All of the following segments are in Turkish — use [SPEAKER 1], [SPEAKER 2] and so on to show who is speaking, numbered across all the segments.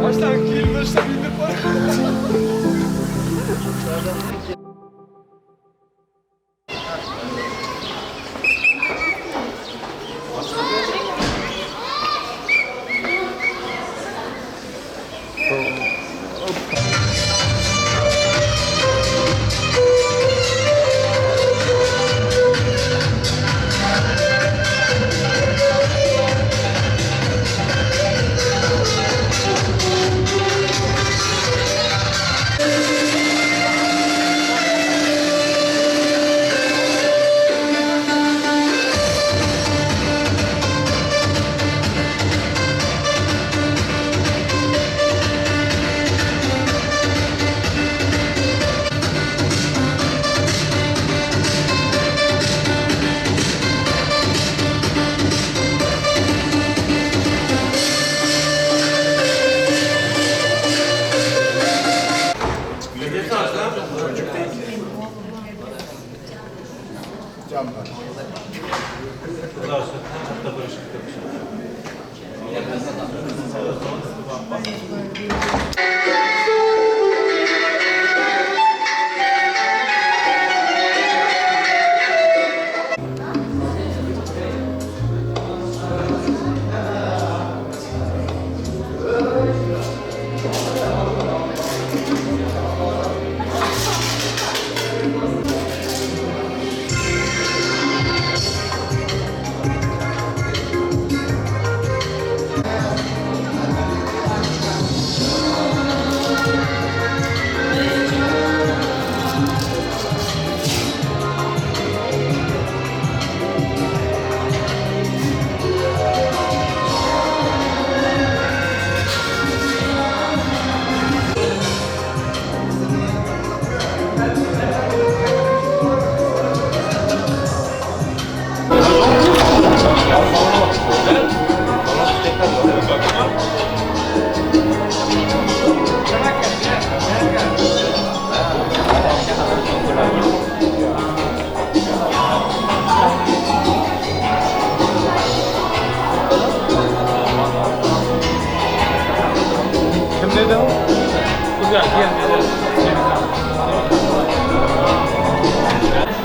[SPEAKER 1] Baştan kilim baştan indir var.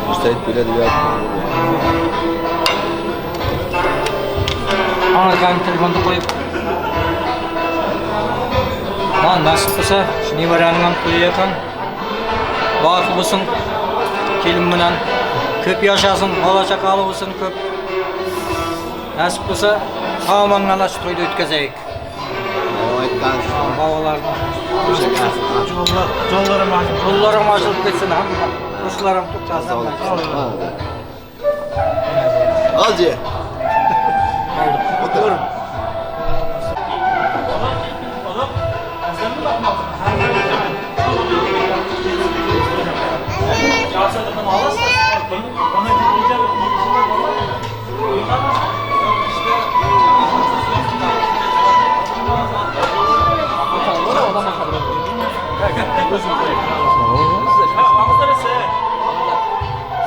[SPEAKER 2] Müstahit böyle diyor.
[SPEAKER 3] Arkam telefonu koyup. Lan nasip olsa şimdi varangan koyuyakan. Bakı bulsun kelim bilen köp yaşasın, bala çakalı olsun köp. Nasip olsa tamam alaş toyda ötkazayık. Babalardan. Yollarım açılıp geçsin hamma. Ruslarım tutacağız.
[SPEAKER 2] Al diye. Otur.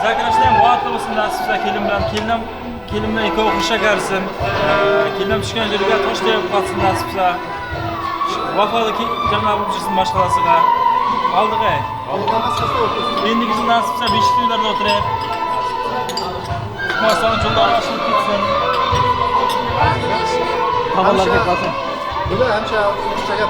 [SPEAKER 4] Arkadaşlar muhatırlısın da size kelimden iki okuş şekersin. Kelimden çıkan jürüge hoş deyip katsın da size. Vafadaki Cenab-ı Hüccesinin başkalasıga aldık ey. Endi gizin nasipse bir işliylerle oturayım. Çıkmazsan çollar açılıp gitsin.
[SPEAKER 3] Havalar beklasın.
[SPEAKER 2] Böyle hemşe çakat.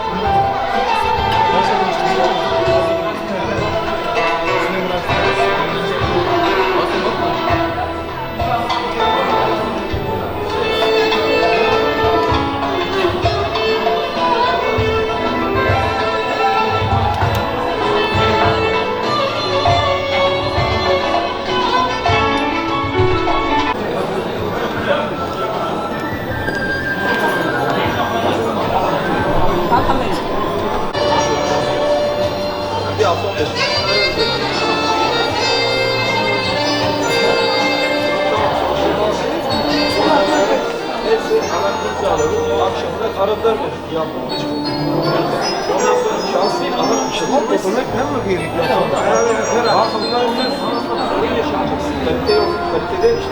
[SPEAKER 1] Akşamına aradılar beni. Ondan sonra şanslıyım ama işte oturmak hem mi gerekiyor? Herhalde. Kalite yok. Kalitede işte.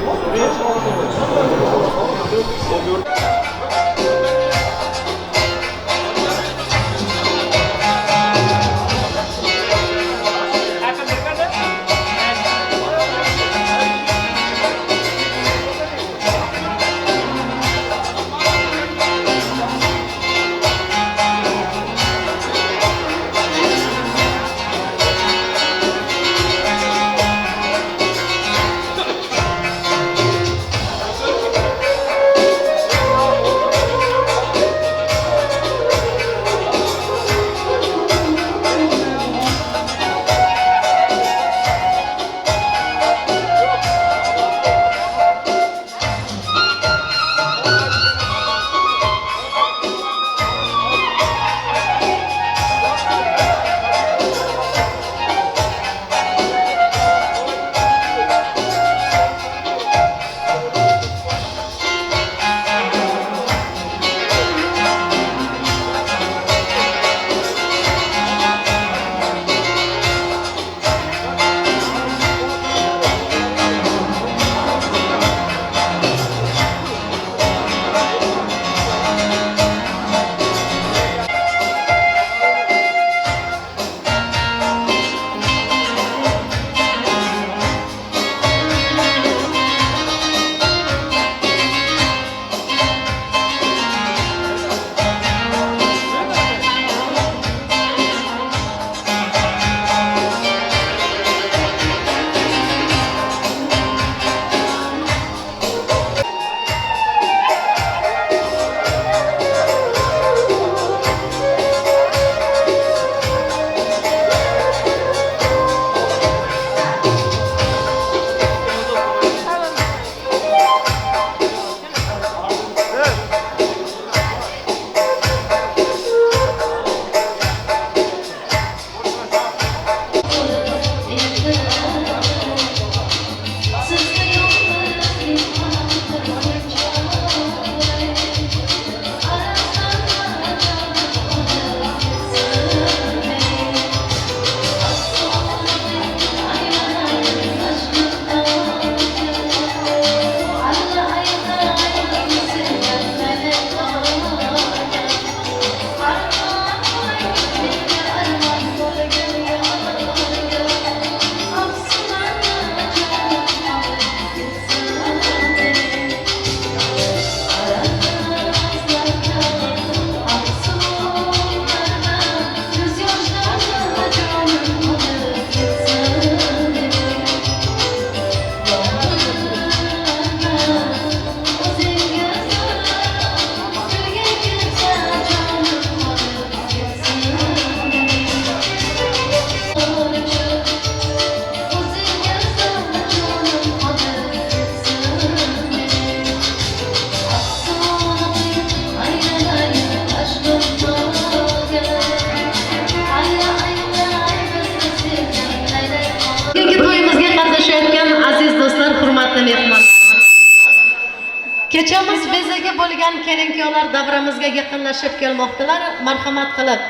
[SPEAKER 5] Kechamiz bezaga bo'lgan kelin-kuyovlar davramizga yaqinlashib kelmoqdalar. Marhamat qilib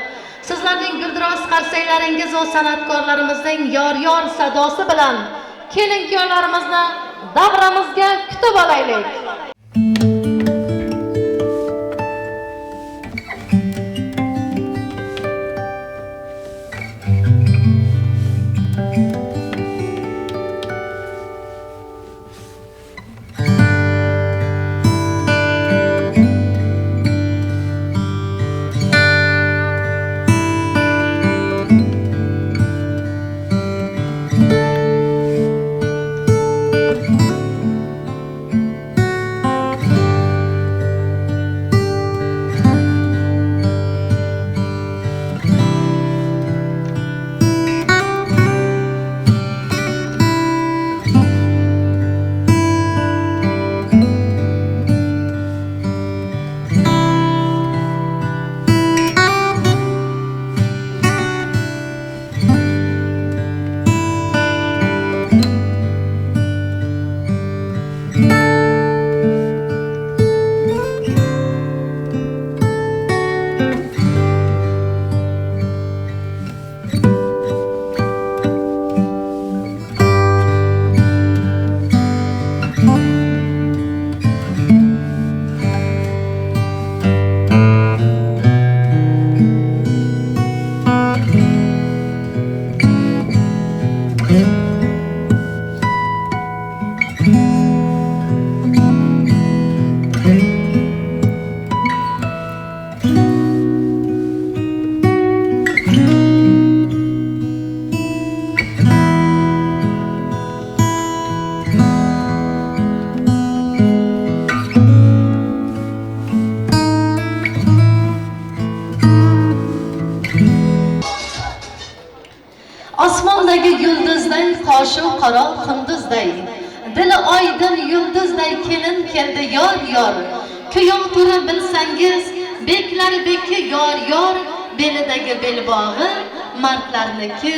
[SPEAKER 5] sizlarning guldiroz qarsaylaringiz va san'atkorlarimizning yor sadosi bilan kelin-kuyovlarimizni davramizga kutib olaylik. Osmondagi yulduzday, qoshu qaro qunduzday, dili oydin yulduzday kelin keldi yor. Kuyov turi bilsangiz, beklar beki yor, belidagi belbog'i, mardlarniki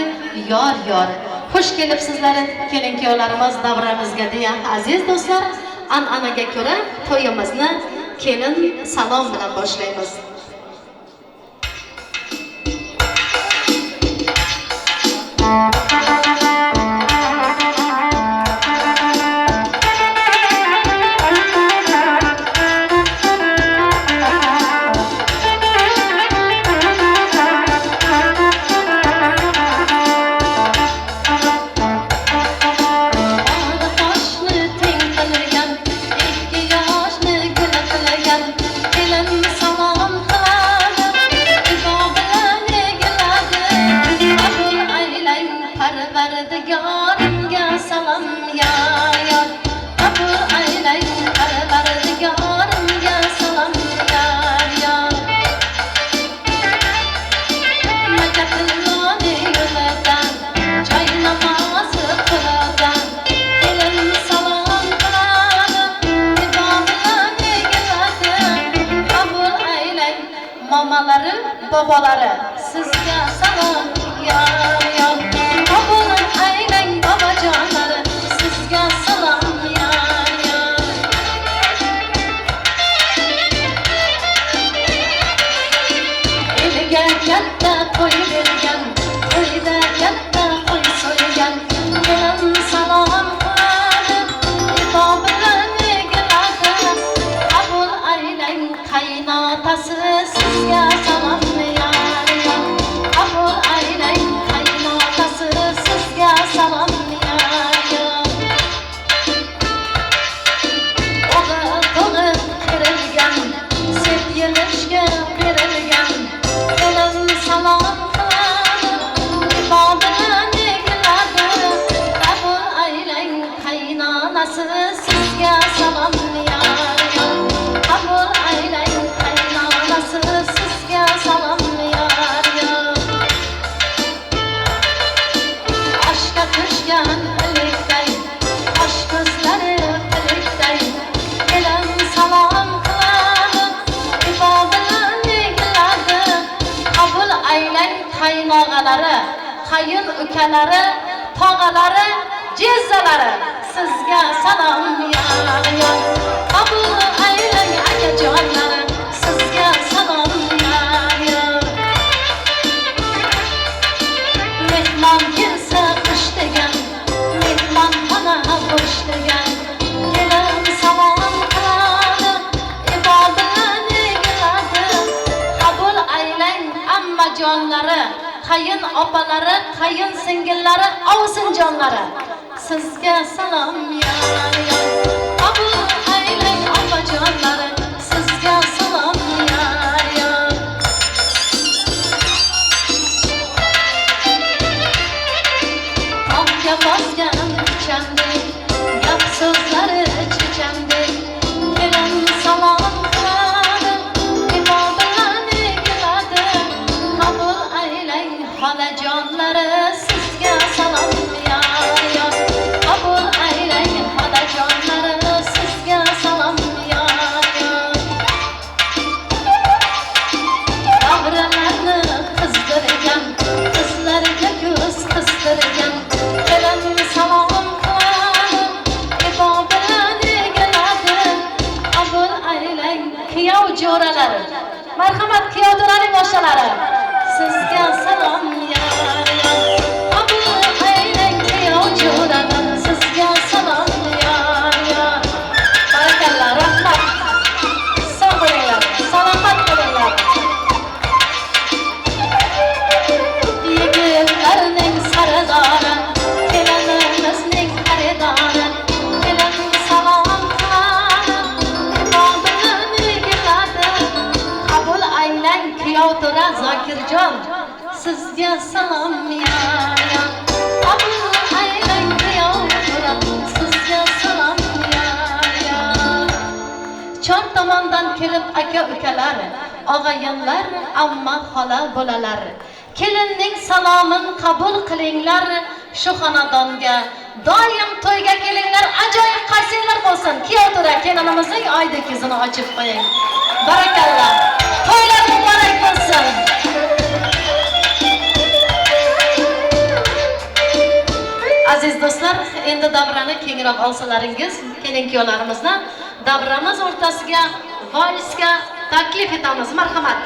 [SPEAKER 5] yor. Xush kelibsizlar kelin-kuyovlarimiz davramizga deya aziz do'stlar, an'anaga ko'ra to'yimizni kelin salom bilan boshlaymiz. Babaları sizga salom yor. Qabul aylang babajonlari sizga salom yor. Eliga katta qo'y bergan, qo'yda katta qo'y so'ygan, kelin salom qiladi, ibo bilan egiladi. Qabul aylang qaynotasi sizga salom sizga salom yor. Qabul aylang qaynonasi sizga salom yor. Aşka tushgan ilikday, osh ko'zlari ilikday, kelin salom qiladi, ibo bilan egiladi. Qabul aylang qaynog'alari, qayin ukalari, tog'alari, jizzalari sizga salom yor. Qabul kayın opaları, kayın singillari, ovsinjonlari. Sizga salom yar yar. Qabul aylang opajonlari. Sizga salom yar yar. Tog'ga bosgan kuchamdek, gap so'zlari chechamdek. Kelin salom qiladi, imo bilan keladi. Qabul aylang xolajonlari, sizga salom yar yar. Qabul aylang xolajonlari, sizga salom yar yar. Davralarni qizdirgan, qizlarga ko'z qizdirgan. Kelin salom qiladi, imo bilan keladi. Qabul aylang kuyov jo'ralari. Marhamat kuyov jo'raning boshalari. Sizga salom yar yar. Qabul aylang kuyov jo'ralar. Sizga salom yar yar. Barakallah, rahmat. Sog' bo'linglar, salomat bo'linglar. Yigitlarning saradori, kelinimizning xaridori. Kelin salom qiladi, imo bilan keladi. Qabul aylang kuyov to'ra Zokirjon, sizga salom yar yar. Qabul aylang kuyov to'ra, sizga salom yar yar. Chon tomondan kelib aka ukalar, og'ayinlar, amma xola bolalar. Kelinning salomini qabul qilinglar, shu xonadonga doim to'yga kelinglar, ajoyib qarsinglar bo'lsin. Kuyov to'ra kelinimizning oydek yuzini ochib qo'ying. Barakallah. To'ylar muborak bo'lsin. Aziz do'stlar, endi davrani kengroq olsalaringiz, kelin-kuyovlarimizni davramiz o'rtasiga valsga taklif etamiz. Marhamat.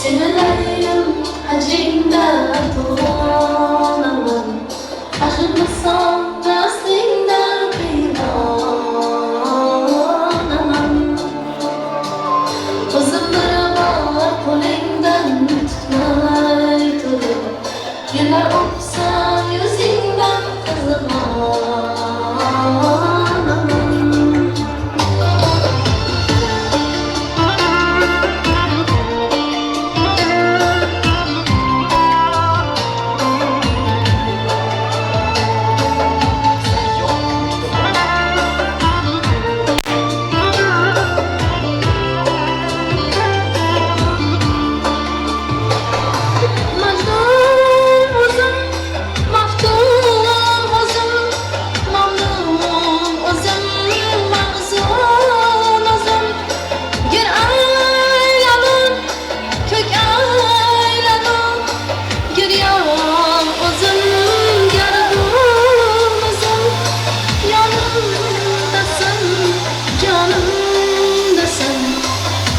[SPEAKER 6] Senelerdim hacimde tuğlanaman. Aşınmışsam destiğinde kıyanaman. Uzunlara var kolingden tutmay turup. Yıllar olsa yüzünden kızılanaman.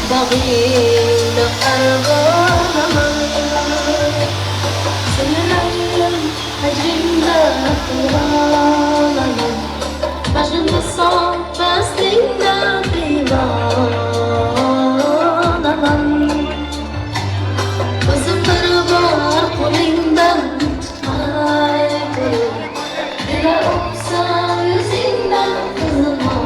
[SPEAKER 6] Bağıyla argalaman. Senelerdim hacrimde tuğlanaman. Başımda son bestinde divanaman. Kızımları var kolingden tutmay kırıp. Diler olsa yüzünden kızılanaman.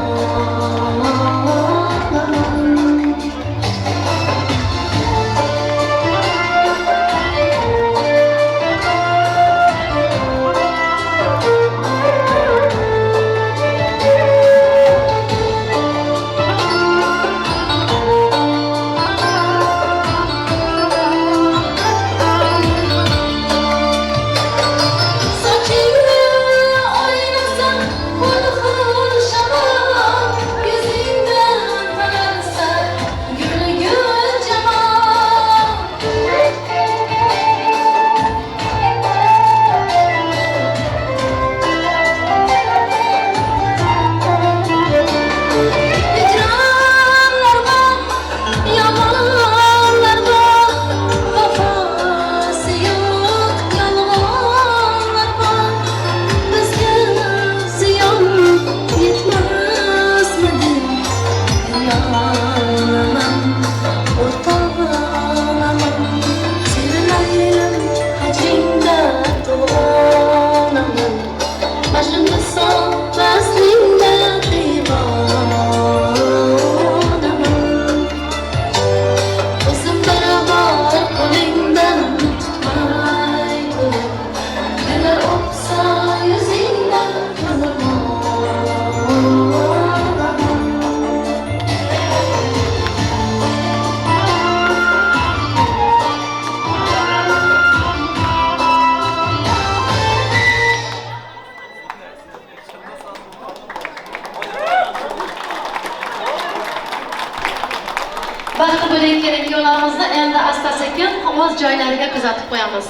[SPEAKER 5] Baxti bo'ling kelinlarimizni endi asta-sekin o'z joylariga kuzatib qo'yamiz.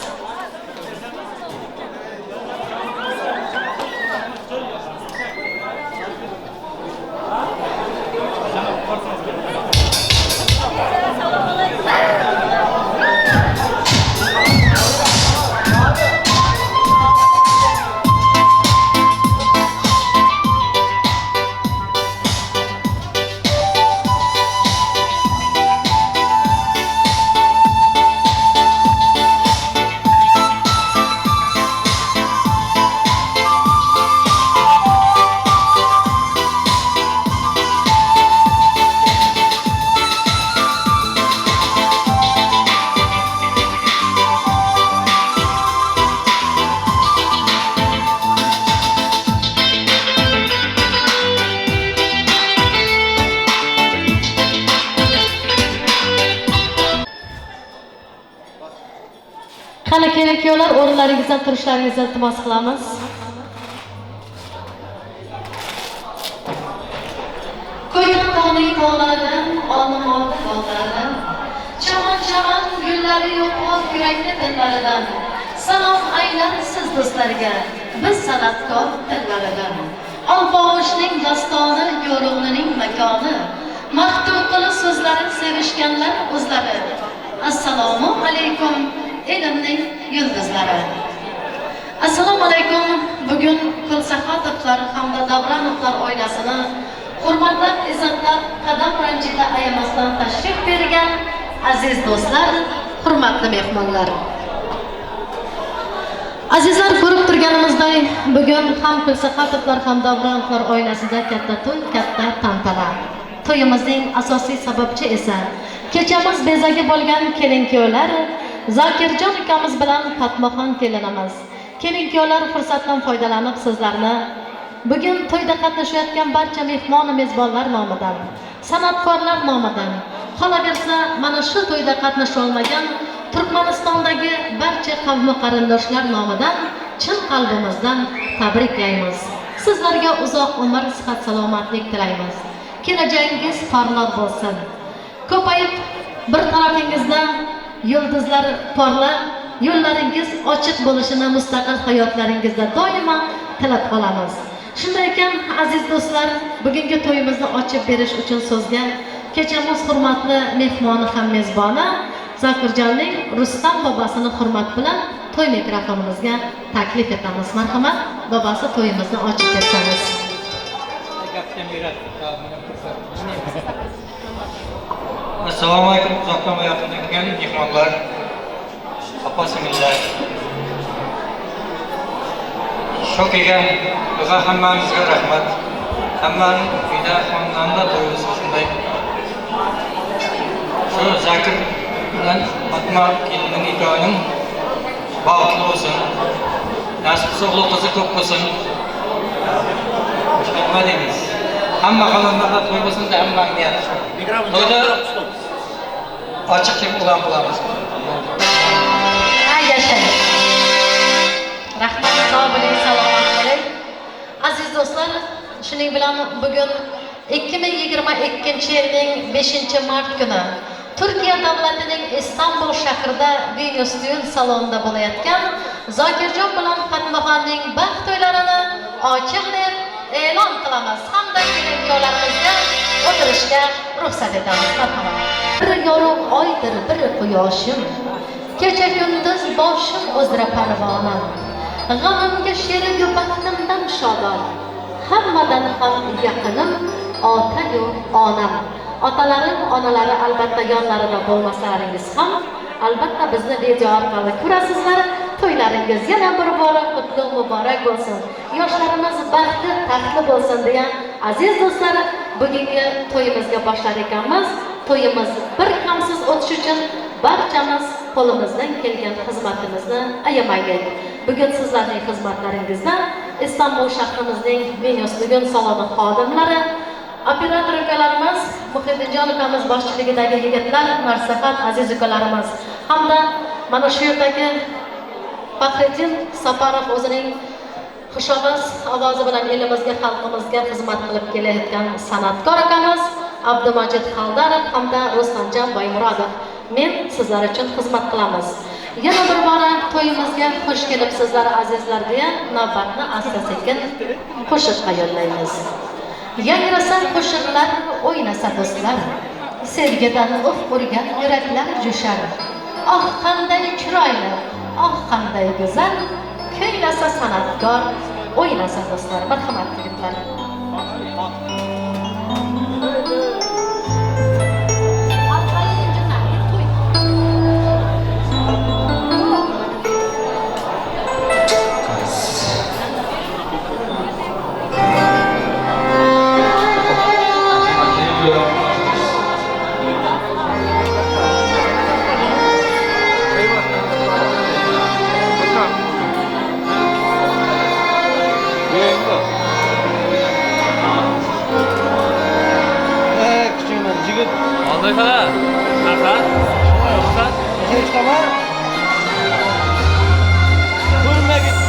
[SPEAKER 5] Qani kelinlar, o'rinlaringizdan turishlaringizni iltimos qilamiz. Ko'ydan tog'ning tog'laridan, olma-olma bog'laridan, chaman gullari yo'q yurakli dillaridan, salom aylar siz do'stlarga, biz san'atkor dillaridan. Olpovoshning dastoni, yo'rug'lining makoni, maktub qilib so'zlari sevishganlar o'zlari. Assalomu alaykum elimning yulduzlari. Assalomu alaykum. Bugun Kulsaxotovlar hamda Davronovlar oilasini hurmatlar, izzatlar, qadam ranjida ayamasdan tashrif bergan aziz do'stlar, hurmatli mehmonlar. Azizlar, ko'rib turganimizdek, bugun ham Kulsaxotovlar ham Davronovlar oilasida katta to'y, katta tantana. To'yimizning asosiy sababchi esa kechamiz bezagi bo'lgan kelin-kuyovlar Zokirjon ukamiz bilan Fatmaxon kelinimiz. Kelin-kuyovlar fursatdan foydalanib sizlarni bugun to'yda qatnashayotgan barcha mehmon mezbonlar nomidan, san'atkorlar nomidan, qolaversa mana shu to'yda qatnasha olmagan Turkmanistondagi barcha qavm qarindoshlar nomidan chin qalbimizdan tabriklaymiz. Sizlarga uzoq umr, sihat, salomatlik tilaymiz. Kelajagingiz porloq bo'lsin. Ko'payib bir tarafingizda yulduzlar porlar, yo'llaringiz ochiq bo'lishini mustaqil hayotlaringizda doimo tilab qolamiz. Shunday ekan, aziz do'stlar, bugungi to'yimizni ochib berish uchun so'zga kechamiz hurmatli mehmoni ham mezboni Zokirjonning Rustam bobosini hurmat bilan to'y mikrofonimizga taklif etamiz. Marhamat, bobosi to'yimizni ochib bersangiz.
[SPEAKER 3] Assalomu alaykum, uzoqdan va yaqindan kelgan mehmonlar, opa-singillar. Shokiga va hammamizga rahmat. Hammaning uyda xonadonda to'yimiz shunday. Shu Zokir bilan Fatma kelinning hikoyaning baxtli bo'lsin. Nasib sog'liq qizi ko'p bo'lsin. Nima deymiz? Hamma xonadonda to'y bo'lsin, hammaning niyati shu. To'yda ochiq deb e'lon qilamiz.
[SPEAKER 5] Yashang. Rahmat, sog' bo'ling, salomat bo'ling. Aziz do'stlar, shuning bilan bugun 2022-yilning 5-mart kuni Turkiya davlatining Istanbul shahrida Venüstyul salonida bo'layotgan Zokirjon bilan Fatmaxonning baxt to'ylarini ochiq deb e'lon qilamiz. Hamda kelin-kuyovlarimizga o'tirishga ruxsat etamiz. Marhamat. Bir yorug' oydir, bir quyoshim, kecha kunduz boshim o'zra parvonam. G'amimga sherik baxtimdan shodon, hammadan ham yaqinim ota-yu onam. Otalarim, onalari albatta yonlarida bo'lmasalaringiz ham albatta bizni video orqali ko'rasizlar. To'ylaringiz yana bir bora qutlug' muborak bo'lsin. Yoshlarimiz baxtli, taxtli bo'lsin degan aziz do'stlar, bugungi to'yimizga boshlar ekanmiz. To'yimiz bir kamsiz o'tish uchun barchamiz qo'limizdan kelgan xizmatimizni ayamaylik. Bugun sizlarning xizmatlaringizda Istanbul shahrimizning Venüstyul saloni xodimlari, operator ukalarimiz, Muhiddinjon ukamiz boshchiligidagi yigitlar, marhamat aziz ukalarimiz hamda mana shu yerdagi Faxriddin Saparov o'zining xushovoz ovozi bilan elimizga, xalqimizga xizmat qilib kelayotgan san'atkor akamiz, Abdumajid Xaldarov hamda Ruslanjon Boymurodov. Men sizlar uchun xizmat qilamiz. Yana bir bora to'yimizga xush kelibsizlar azizlar deya navbatni asta-sekin qo'shiqqa yo'llaymiz. Yangrasa qo'shiqlar, o'ynasa do'stlar. Sevgidan urgan yuraklar jo'shar. Oh qanday chiroyli, oh qanday go'zal, kuylasa san'atkor, o'ynasa do'stlar. Marhamat yigitlar.
[SPEAKER 4] Olday qara. Hasan. Hasan.
[SPEAKER 1] Hech qamar. Ko'rma gitni.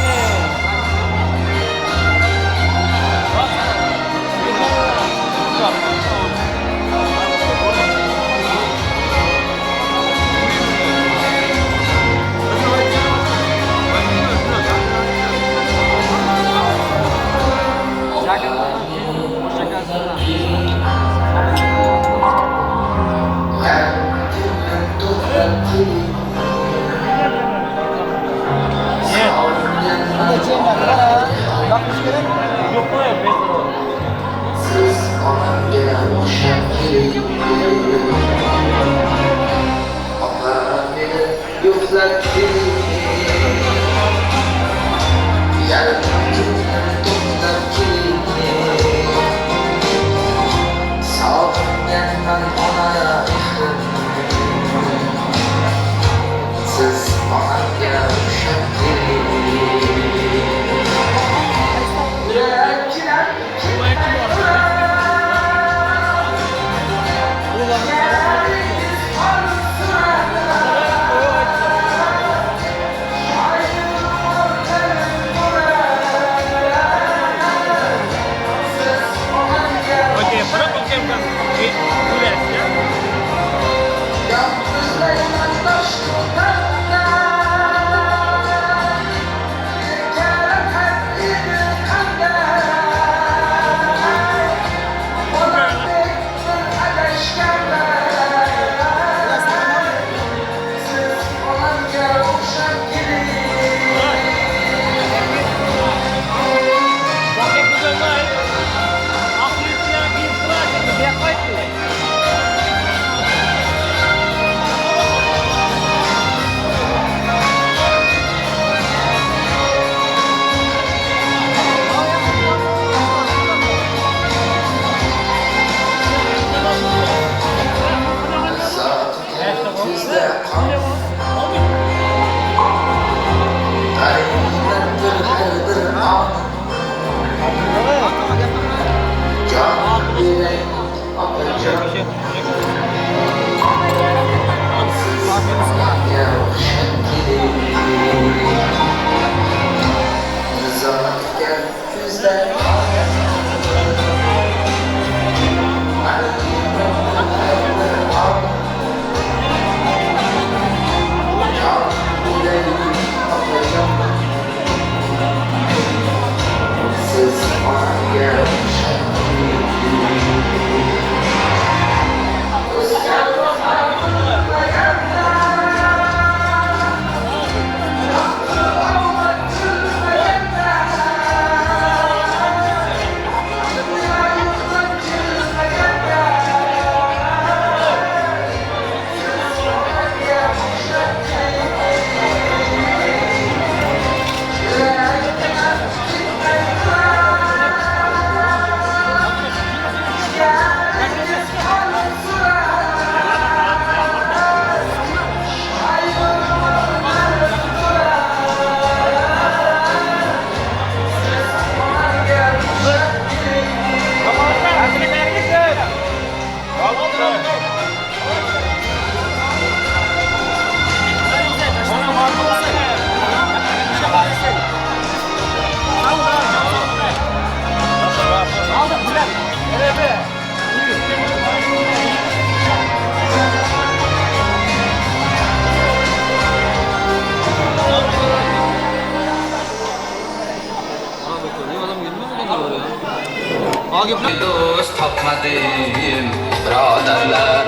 [SPEAKER 7] Dost tapmadım braderler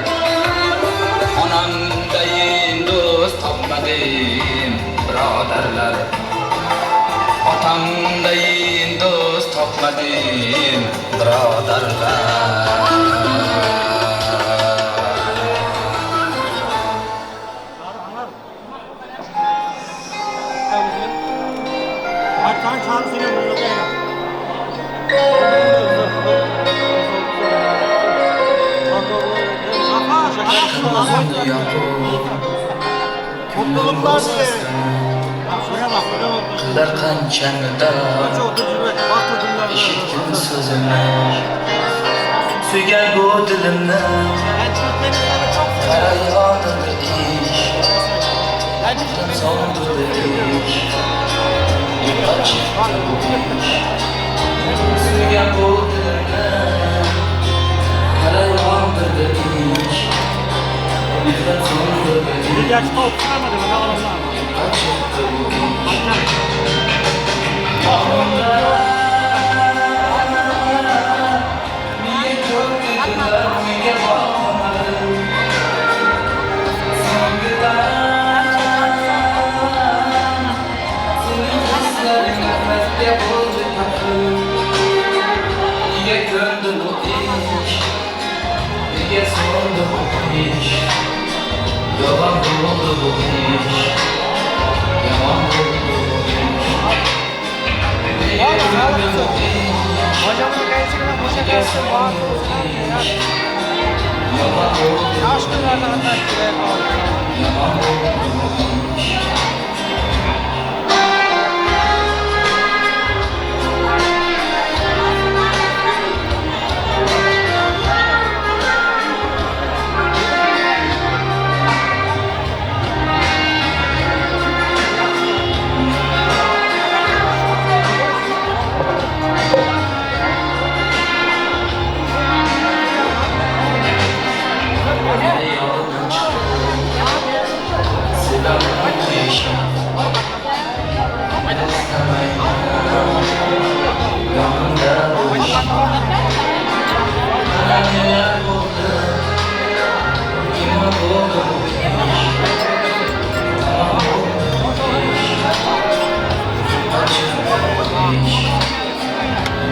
[SPEAKER 7] Anamdayım dost tapmadım braderler Atamdayım dost tapmadım braderler
[SPEAKER 1] Mutluluklar dilerim.
[SPEAKER 7] Kılar kançanda işittim sözünü Süger bu dilimle Karayağdır iş Sondur iş Yıka çıktı bu iş Süger bu dilimle Karayağdır iş Yıka sondur iş Yıka çıktı bu iş Yalan oldu bu iş Yalan oldu bu iş
[SPEAKER 1] Hocamın kayısıyla boşa kalsın. Yalan oldu. Yaş günlerde hatta şuraya kaldı.
[SPEAKER 7] Yalan oldu bu iş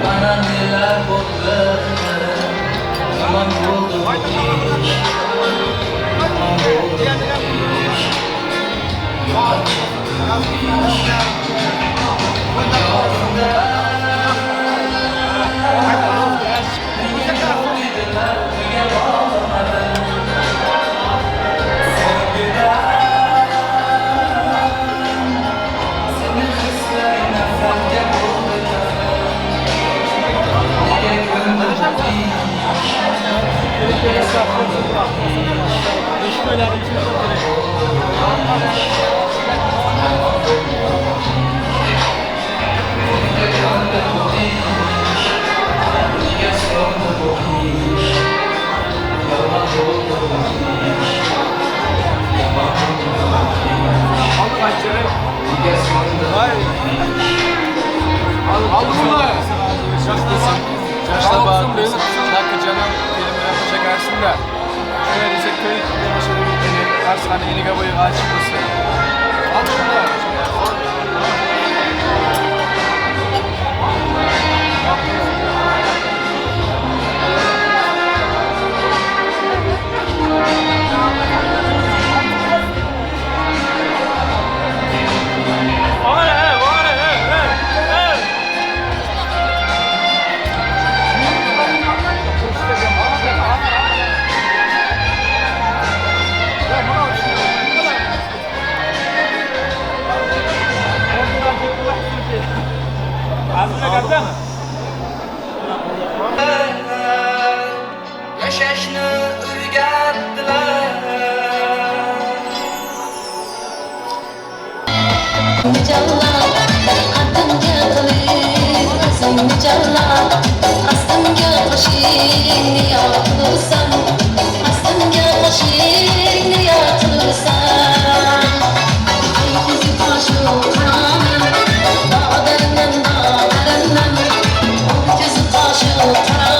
[SPEAKER 7] Bana neler oldu Yalan oldu bu iş Yalan oldu bu iş Yalan çıktı bu iş
[SPEAKER 1] Yaşta bağlı. Dakika canım. Kelimeler çekersin de. Şöyle bize köy başarılı. Her saniye yeni gabayı açıklasın. Al bunlar.
[SPEAKER 7] Yaşashni o'rgatdilar
[SPEAKER 6] Jalla atamga qilib o'zingni jalla astamga qo'shingni yoqtirsan astamga qo'shingni yoqtirsan ay ko'zi qoshu qani dog'darimdan dog'darimdan ko'zi qoshu qani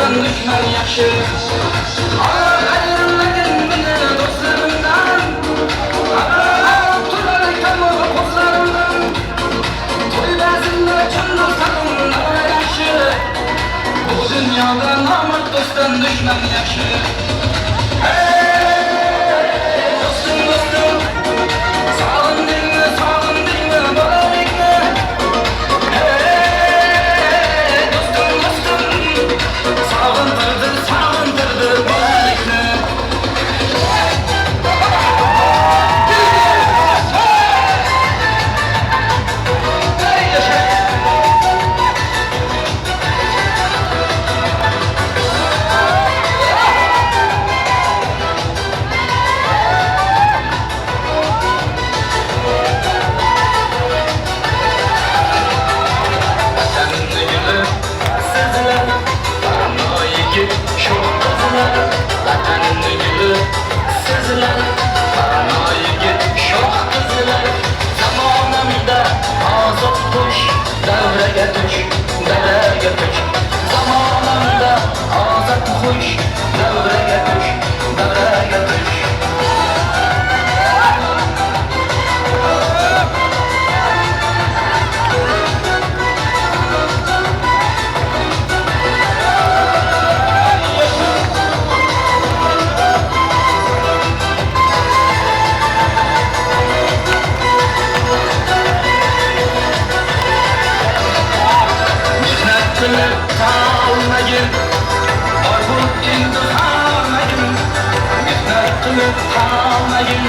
[SPEAKER 7] dostdan düşman yaxshi. Allah ayırmadın beni dostlarımdan. Allah turar kamu kozlarımdan. Toy bazında can dostlarım yaxshi. Bu dünyada namert dostdan düşman yaxshi. Hey dostum dostum, sağındın mı bolalikni? Hey dostum dostum, sağındırdı bolalikni. Hey yaşa. Vatanını gülü sizler, paranoyiki şu kızlar. Vatanını gülü sizler, paranoyiki şu kızlar. Zamanında azat kuş, devreye düş, devreye düş. Zamanında azat kuş, devreye düş, devreye düş. Mehnatini talmayın, oybul imtihanmayın. Mehnatini talmayın,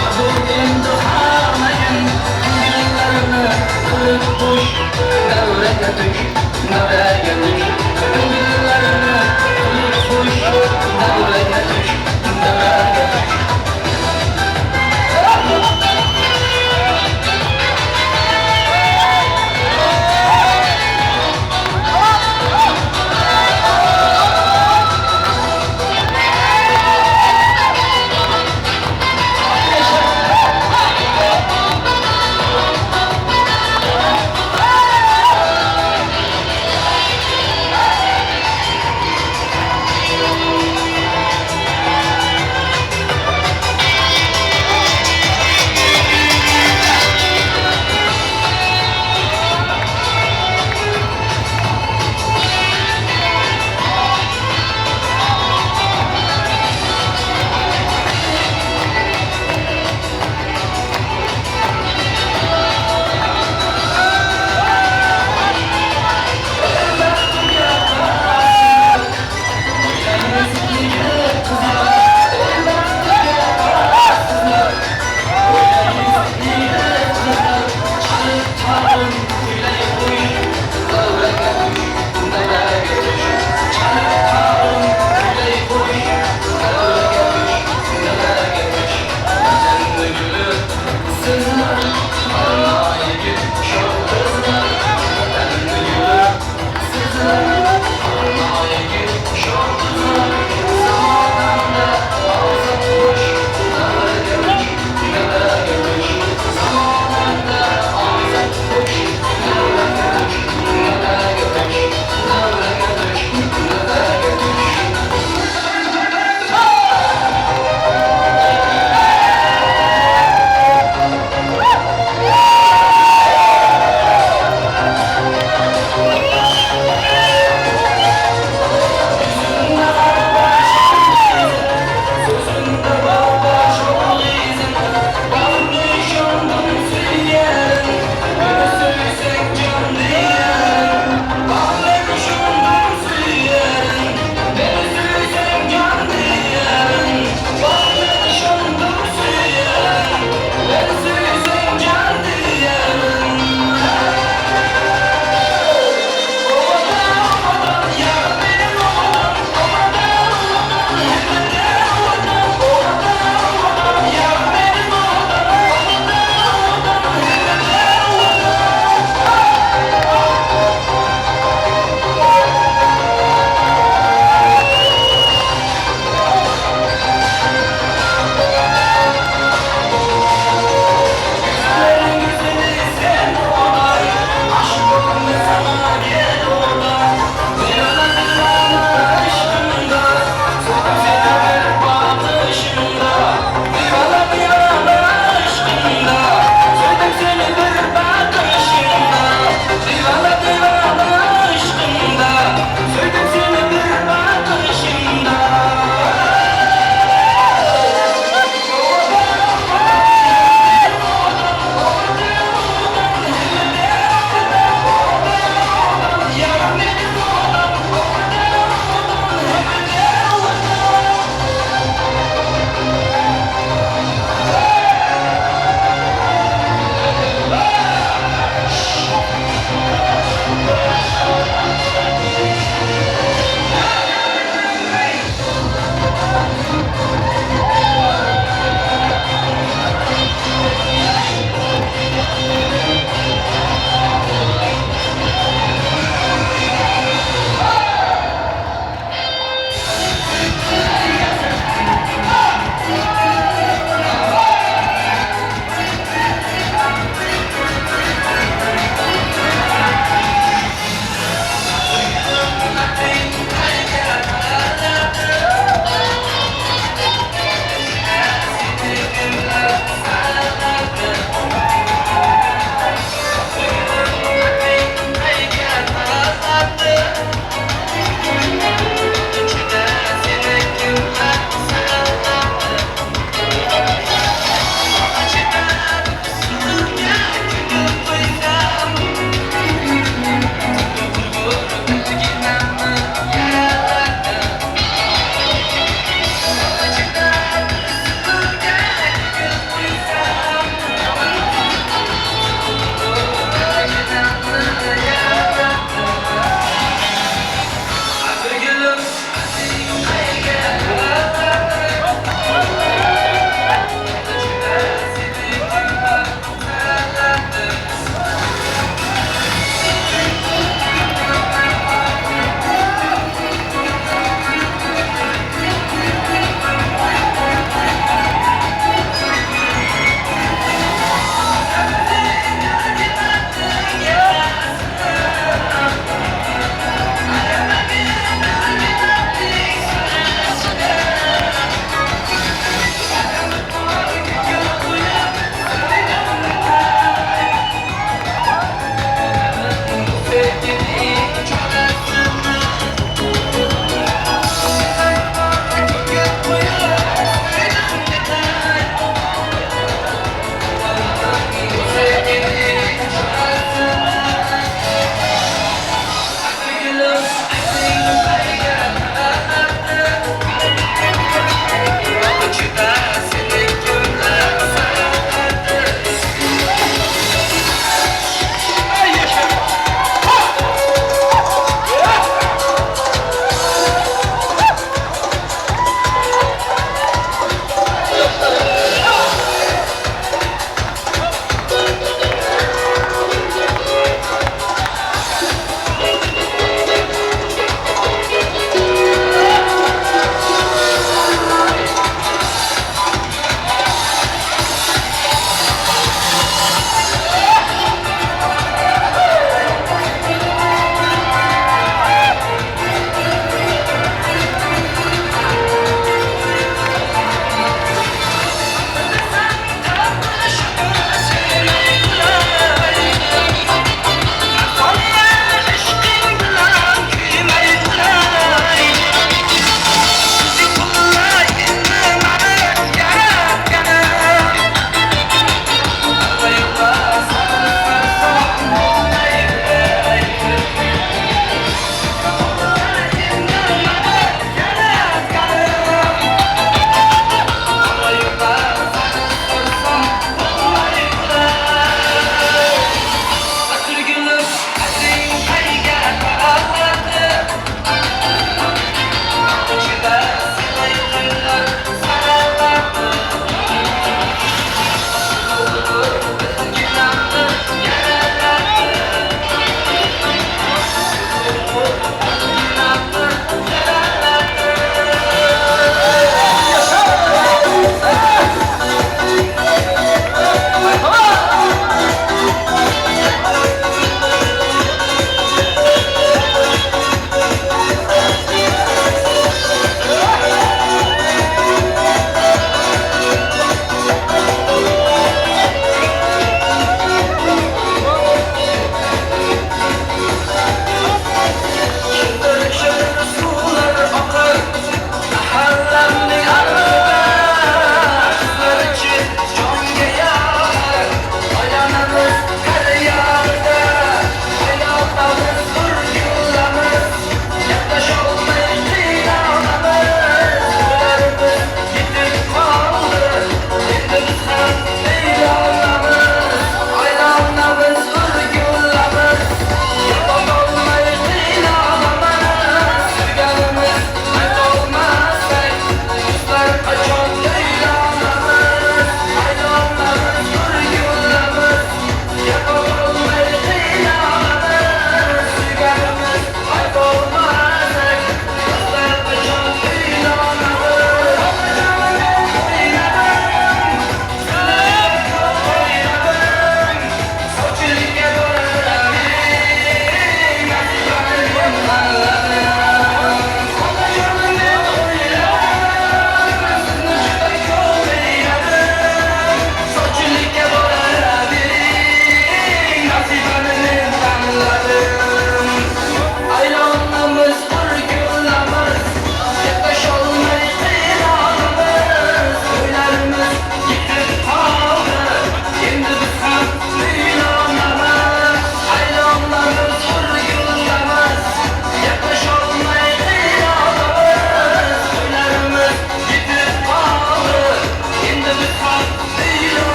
[SPEAKER 7] oybul imtihanmayın. Günlerini kılıp kuş, devreye düş, devreye düş. Günlerini kılıp kuş, devreye düş, devreye düş.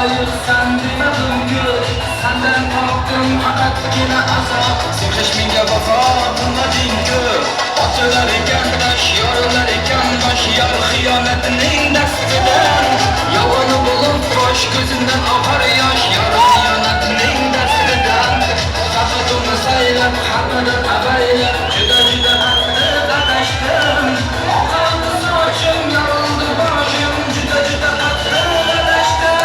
[SPEAKER 7] loyiqsan demedim ki senden korktum faqatgina azob sen hech menga vafo qilmading ku otalar ekan tosh yorlar ekan bosh yor xiyonatining dastidan yovoni bo'lib bosh ko'zimdan oqar yosh yor xiyonatining dastidan faqatuni saylab hammadan avaylab juda juda qattiq adashdim oqardi sochim yorildi boshim juda juda qattiq adashdim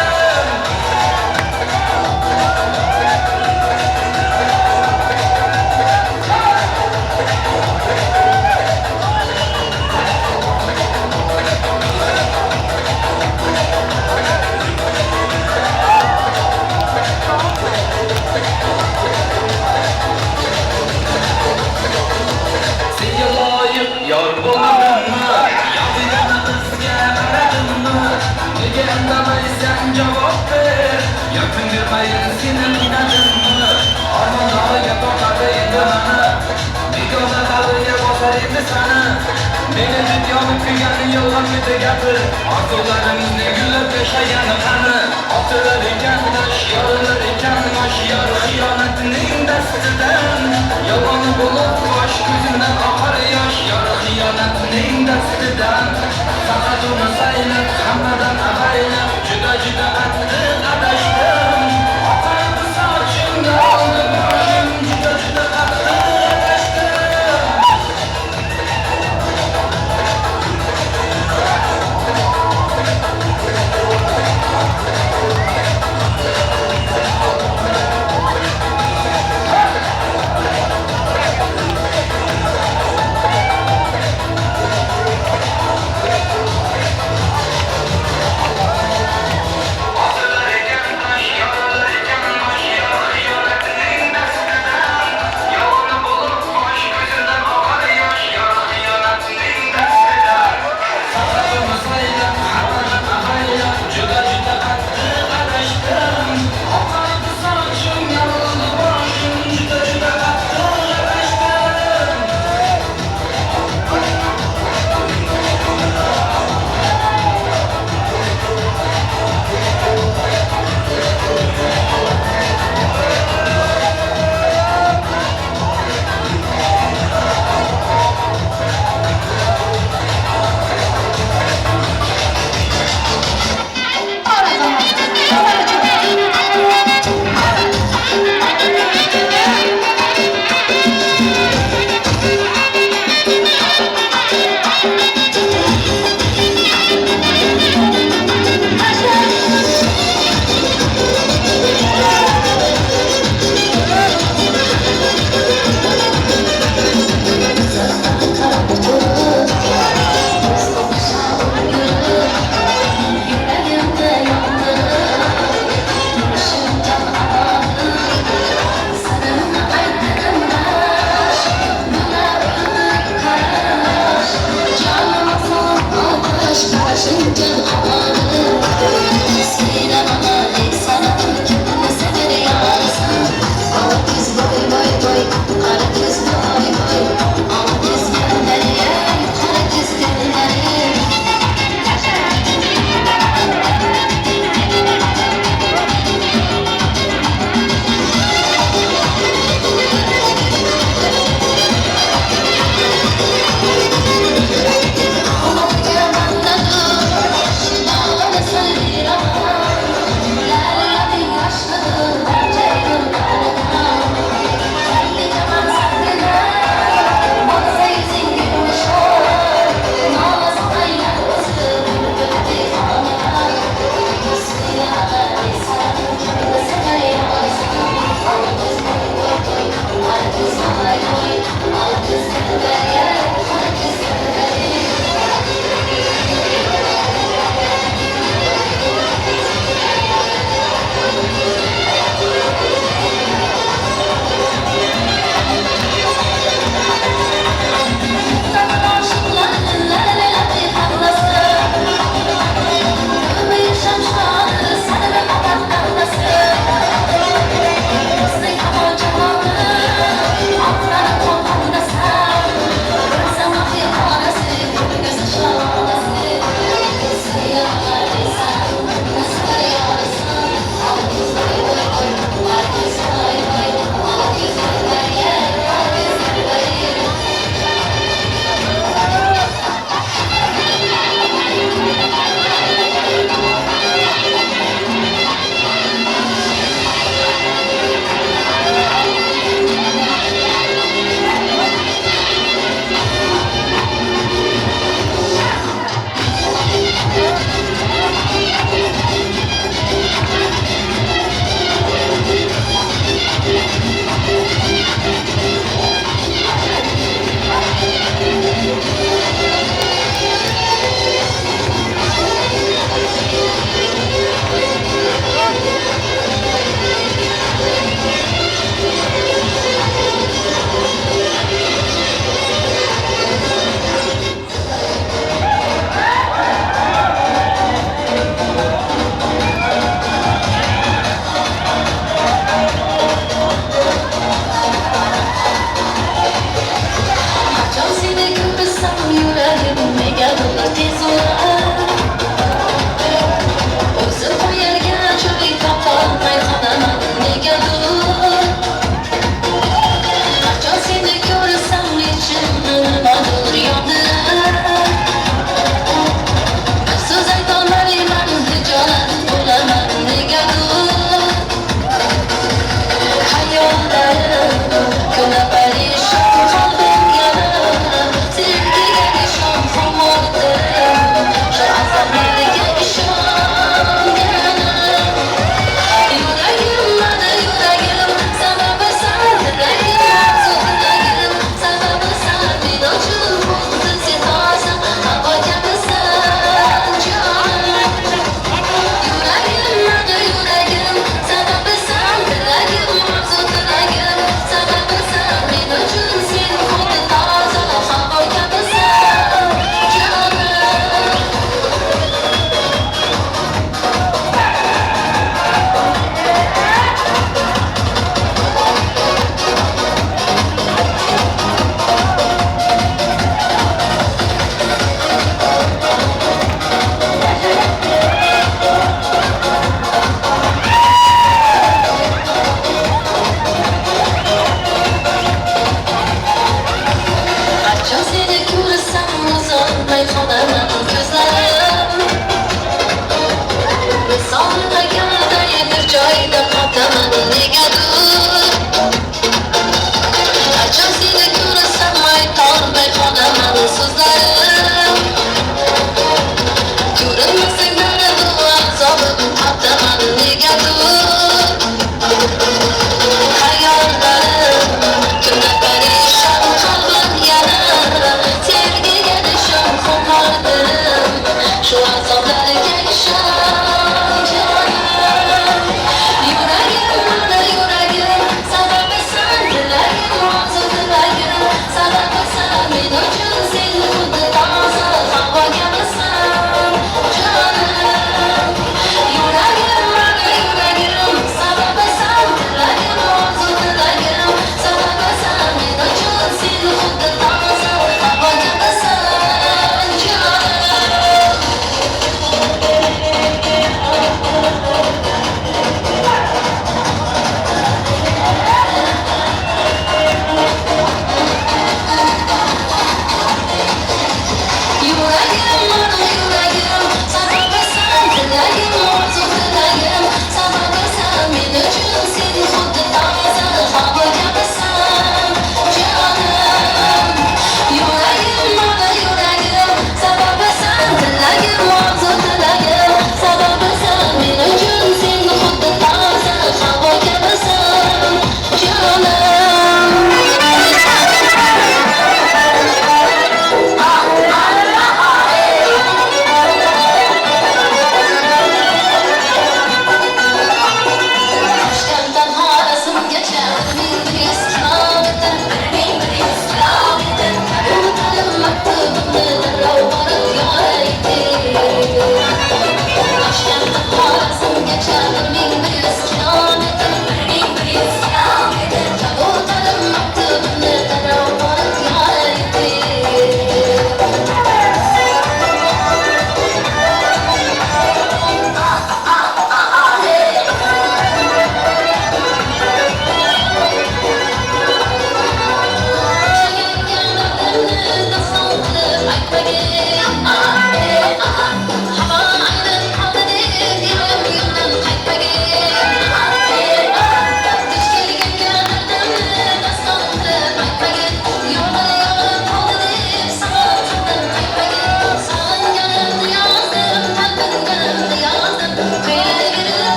[SPEAKER 7] senga loyiq yor bo'lmadimmi yo'ligini qizga qaradimmi nega indamaysan javob ber yokim bermayin seni qiynadimmi armonlarga tortadi endi mani begona qalbiga bosar endi sani meni deb yonib kuygan yolg'onmidi gapir orzularimni gullab yashagani qani otalar ekan tosh yorlar ekan bosh yor xiyonatining dastidan yolg'oni bo'lib bosh ko'zimdan oqar yosh yor xiyonatining dastidan faqat uni saylab hammadan avaylab juda juda qattiq adashdim oqardi sochim yorildi boshim juda juda qattiq adashdim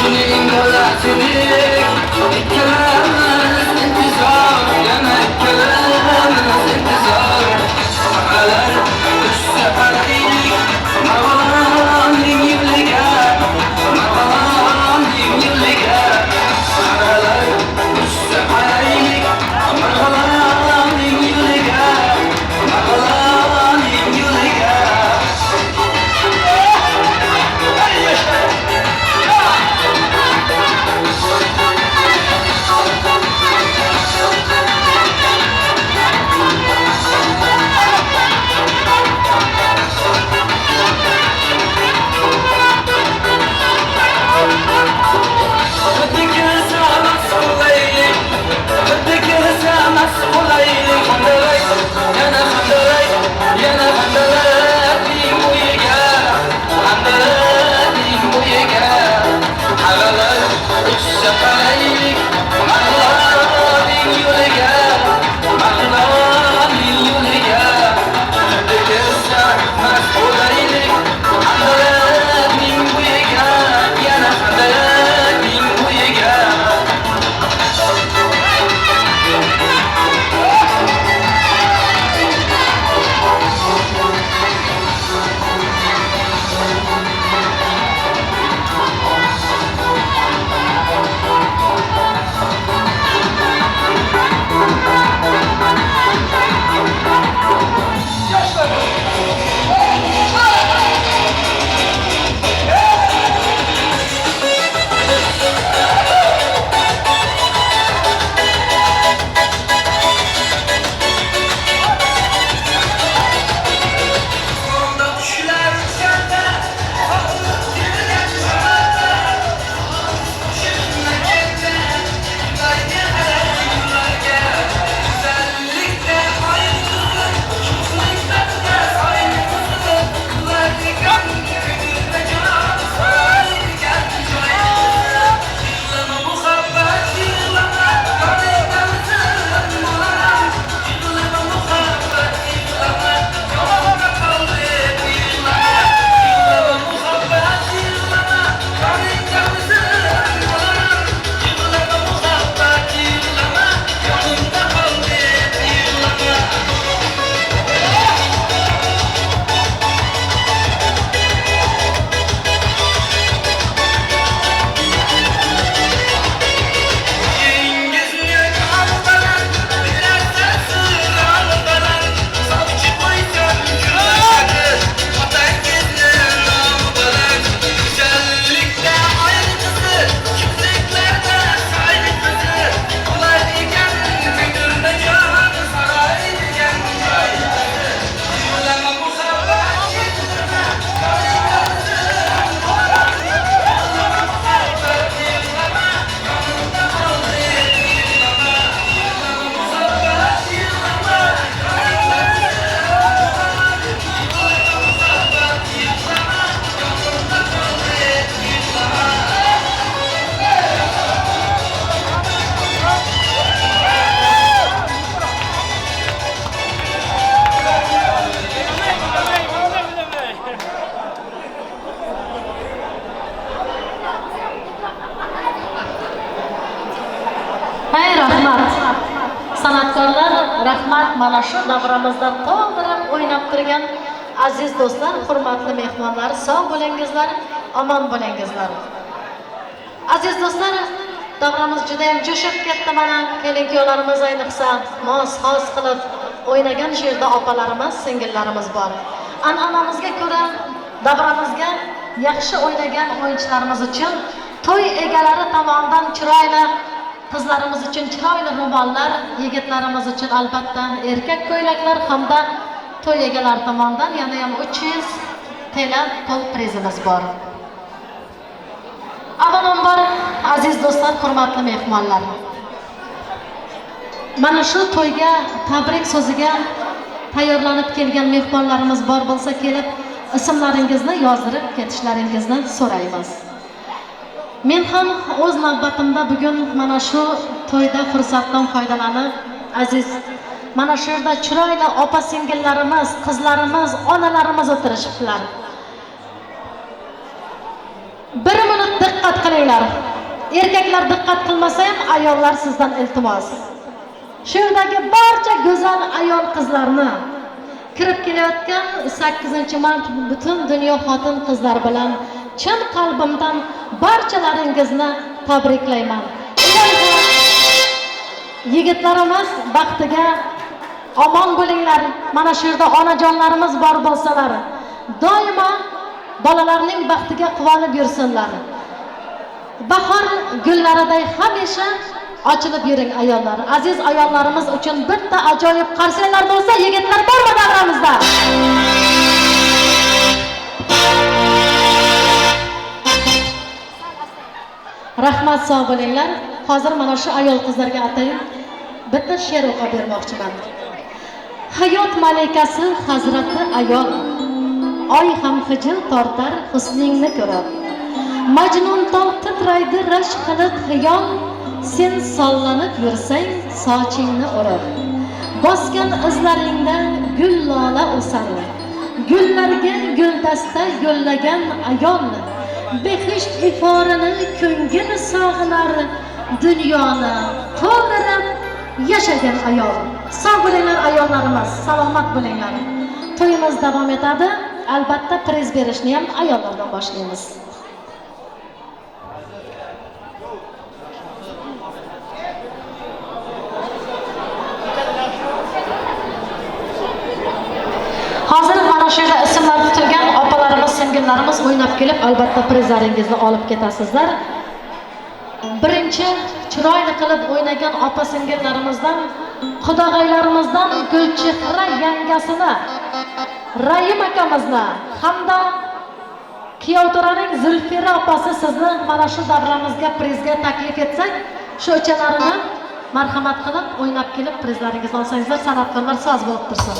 [SPEAKER 7] Şunu imzalasını ikkalamiz intizor yana ikkalamiz intizor Ağalar üç sefer eylik Mağalanın yirliga Mağalanın yirliga Ağalar üç sefer eylik Mağalanın yirliga Mağalanın yirliga
[SPEAKER 5] Hay rahmat. San'atkorlar rahmat, mana shu davramizda to'ldirib o'ynab turgan aziz do'stlar, hurmatli mehmonlar, sog' bo'lingizlar, omon bo'lingizlar. Aziz do'stlar, davramiz juda ham jo'shib ketdi mana. Kelin-kuyovlarimiz ayniqsa mos-xos qilib o'ynagan shu yerda opalarimiz, singillarimiz bor. An'anamizga ko'ra davramizga yaxshi o'ynagan o'yinchilarimiz uchun to'y egalari tomonidan chiroyli qizlarimiz uchun chiroyli ro'mollar, yigitlarimiz uchun albatta erkak ko'ylaklar hamda to'y egalari tomonidan yana ham 300 TL pul prizimiz bor. Avvalambor aziz do'stlar, hurmatli mehmonlar. Mana shu to'yga tabrik so'ziga tayyorlanib kelgan mehmonlarimiz bor bo'lsa kelib ismlaringizni yozdirib ketishlaringizni so'raymiz. Men ham o'z navbatimda bugun mana shu to'yda fursatdan foydalanib, aziz mana shu yerda chiroyli opa-singillarimiz, qizlarimiz, onalarimiz o'tirishibdilar. Bir minut diqqat qilinglar. Erkaklar diqqat qilmasa ham ayollar sizdan iltimos. Shu yerdagi barcha go'zal ayol qizlarni kirib kelayotgan 8-mart butun dunyo xotin qizlar bilan chin qalbimdan barchalaringizni tabriklayman. Yigitlarimiz baxtiga omon bo'linglar. Mana shu yerda onajonlarimiz bor bo'lsalar, doimo bolalarning baxtiga quvonib yursinlar. Bahor gullariday hamisha ochilib yuring ayollar. Aziz ayollarimiz uchun bitta ajoyib qarsaklar bo'lsa, yigitlar bormi davramizda? Rahmat, sog' bo'linglar. Hozir mana shu ayol qizlarga atayib bitta she'r o'qib bermoqchiman. Hayot malikasi hazrati ayol, oy ham xijil tortar husningni ko'rib. Majnun tog' titraydi rashk qilib xiyol, sen sollanib yursang sochingni o'rab. Bosgan izlaringda gul lola o'sar, gullarga guldasta yo'llagan ayol, behisht iforini ko'ngil sog'inar, dunyoni to'ldirib yashagan ayol. Sog' bo'linglar ayollarimiz, salomat bo'linglar. To'yimiz davom etadi. Albatta priz berishni ham ayollardan boshlaymiz. Hozir mana shu yerda ismlar tutilgan opalarimiz, singillarimiz o'ynab kelib, albatta prizlaringizni olib ketasizlar. Birinchi chiroyli qilib o'ynagan opa singillarimizdan, qudag'aylarimizdan Gulchehra yangasini, Rayim akamizni hamda kuyovto'raning Zulfira opasi sizni mana shu davramizga prizga taklif etsak, shu uchalarini marhamat qilib o'ynab kelib prizlaringizni olsangizlar, san'atkorlar soz bo'lib tursin.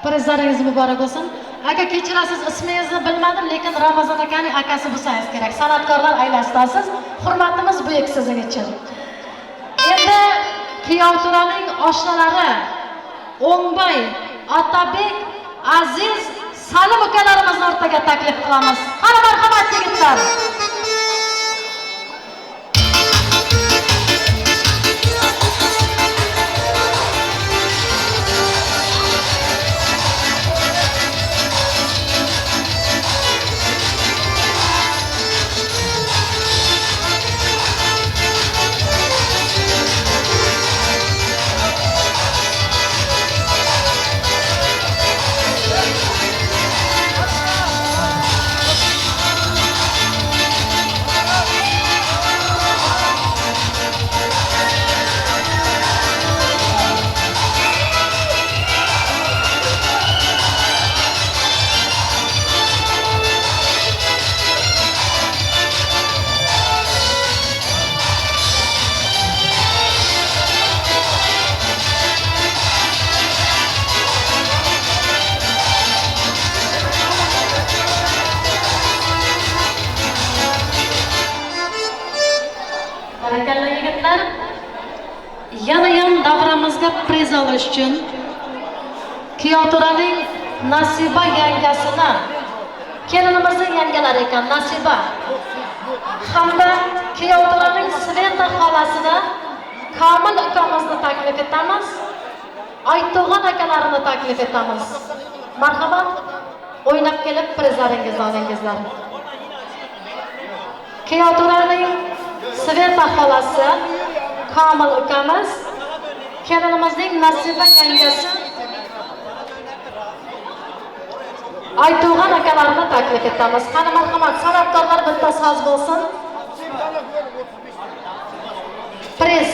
[SPEAKER 5] Prizlaringiz muborak bo'lsin. Aka kechirasiz, ismingizni bilmadim, lekin Ramazon akaning akasi bo'lsangiz kerak. San'atkorlar aylasidansiz. Hurmatimiz buyuk sizning uchun. Endi kuyovto'raning oshnalari O'ngboy, Otabek, Aziz, Salim ukalarimizni o'rtaga taklif qilamiz. Qani marhamat yigitlar. Barakalla yigitlar. Yana-ham davramizga priz olish uchun kuyovto'raning Nasiba yangasini, kelinimizning yangalari ekan Nasiba, hamda kuyovto'raning Sveta xolasini Komil ukamiz akamizni taklif etamiz. Aytug'an akalarini taklif etamiz. Marhamat, o'ynab kelib prizlaringizni olingizlar. Kiyovlarning Sveta xolasi, Komil ukamiz, kelinimizning Nasiba yangasi Aytug'an akalarini taklif etamiz. Qani marhamat, san'atkorlar bitta soz bo'lsin. Priz.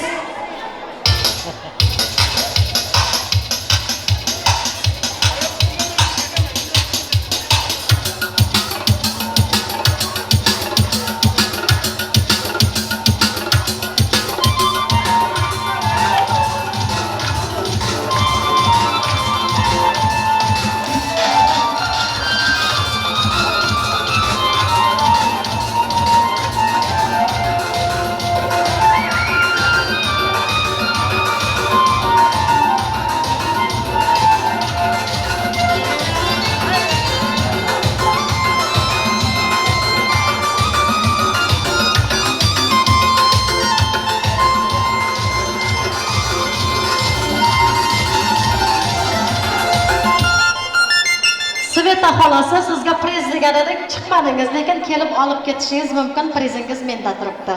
[SPEAKER 5] Sveta xolasi, sizga priz degan edik, chiqmadingiz, lekin kelib olib ketishingiz mumkin, prizingiz menda turibdi.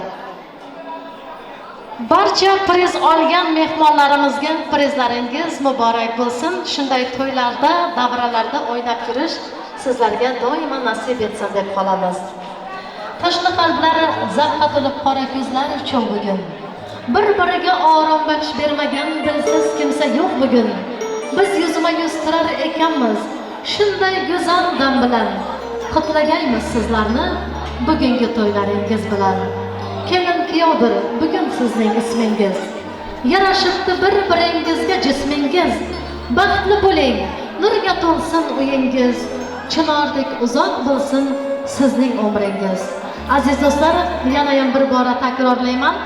[SPEAKER 5] Barcha priz olgan mehmonlarimizga prizlaringiz muborak bo'lsin. Shunday to'ylarda, davralarda o'ynab yurish sizlarga doimo nasib etsin deb qolamiz. Tashqi qalblari zavqqa to'lib qora ko'zlar uchun bugun bir-biriga orom baxsh bermagan dilsiz kimsa yo'q bugun. Biz yuzma-yuz turar ekanmiz. Shunday go'zal dam bilan qutlagaymiz sizlarni bugungi to'ylaringiz bilan. Kelin kuyovdir bugun sizning ismingiz. Yarashibdi bir-biringizga jismingiz. Baxtli bo'ling, nurga to'lsin uyingiz. Chinordek uzoq bo'lsin sizning umringiz. Aziz do'stlar, yana ham bir bora takrorlayman.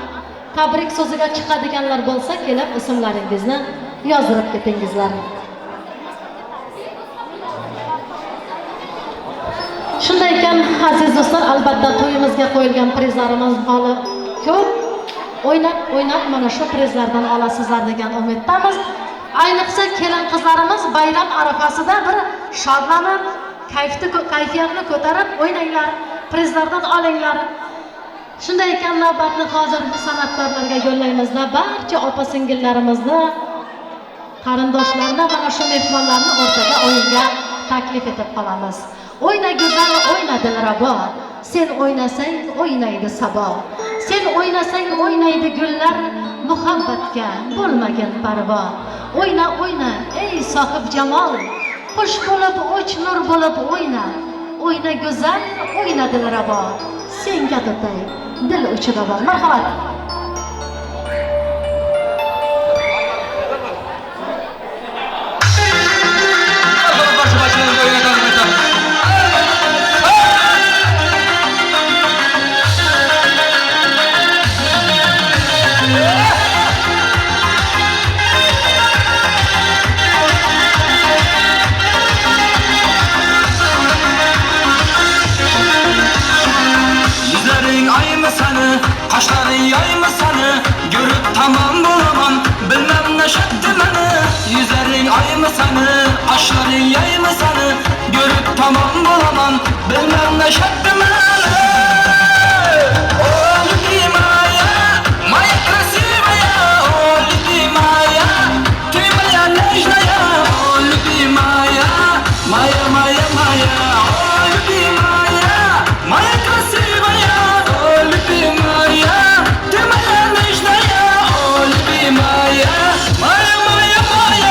[SPEAKER 5] Tabrik so'ziga chiqadiganlar bo'lsa, kelib ismlaringizni yozdirib ketingizlar. Shunday ekan, aziz do'stlar, albatta to'yimizga qo'yilgan prizlarimiz hali ko'p. O'ynab mana shu prizlardan olasizlar degan umiddamiz. Ayniqsa kelin qizlarimiz bayram arafasida bir shodlanib, kayfiyatni ko'tarib o'ynanglar, prizlardan olinglar. Shunday ekan, navbatni hozir san'atkorlarga yo'llaymiz-da, barcha opa-singillarimizni, qarindoshlarni mana shu mehmonlarni o'rtaga o'yinga taklif etib qolamiz. O'yna go'zal, o'yna dilrabo. Sen o'ynasang o'ynaydi sabo. Sen o'ynasang o'ynaydi gullar, muhabbatga bo'lmagan parvo. O'yna, o'yna ey sohib jamol. Xush bo'lib, o'ch nur bo'lib o'yna. O'yna go'zal, o'yna dilrabo. Senga tutay dil uchida bor. Marhamat.
[SPEAKER 7] Qaşların yayma sana, görüp tamam bulamam, bilmem ne şattı bana. Yüzlerin ayma sana, qaşların yayma sana, görüp tamam bulamam, bilmem ne şattı bana. Oh Maya, Maya krasivaya, oh Maya, ты моя нежная, oh Maya, Maya, Maya, Maya, oh Maya, Maya красивая, oh Maya. Ты моя нежная, о, любимая, моя, моя, моя.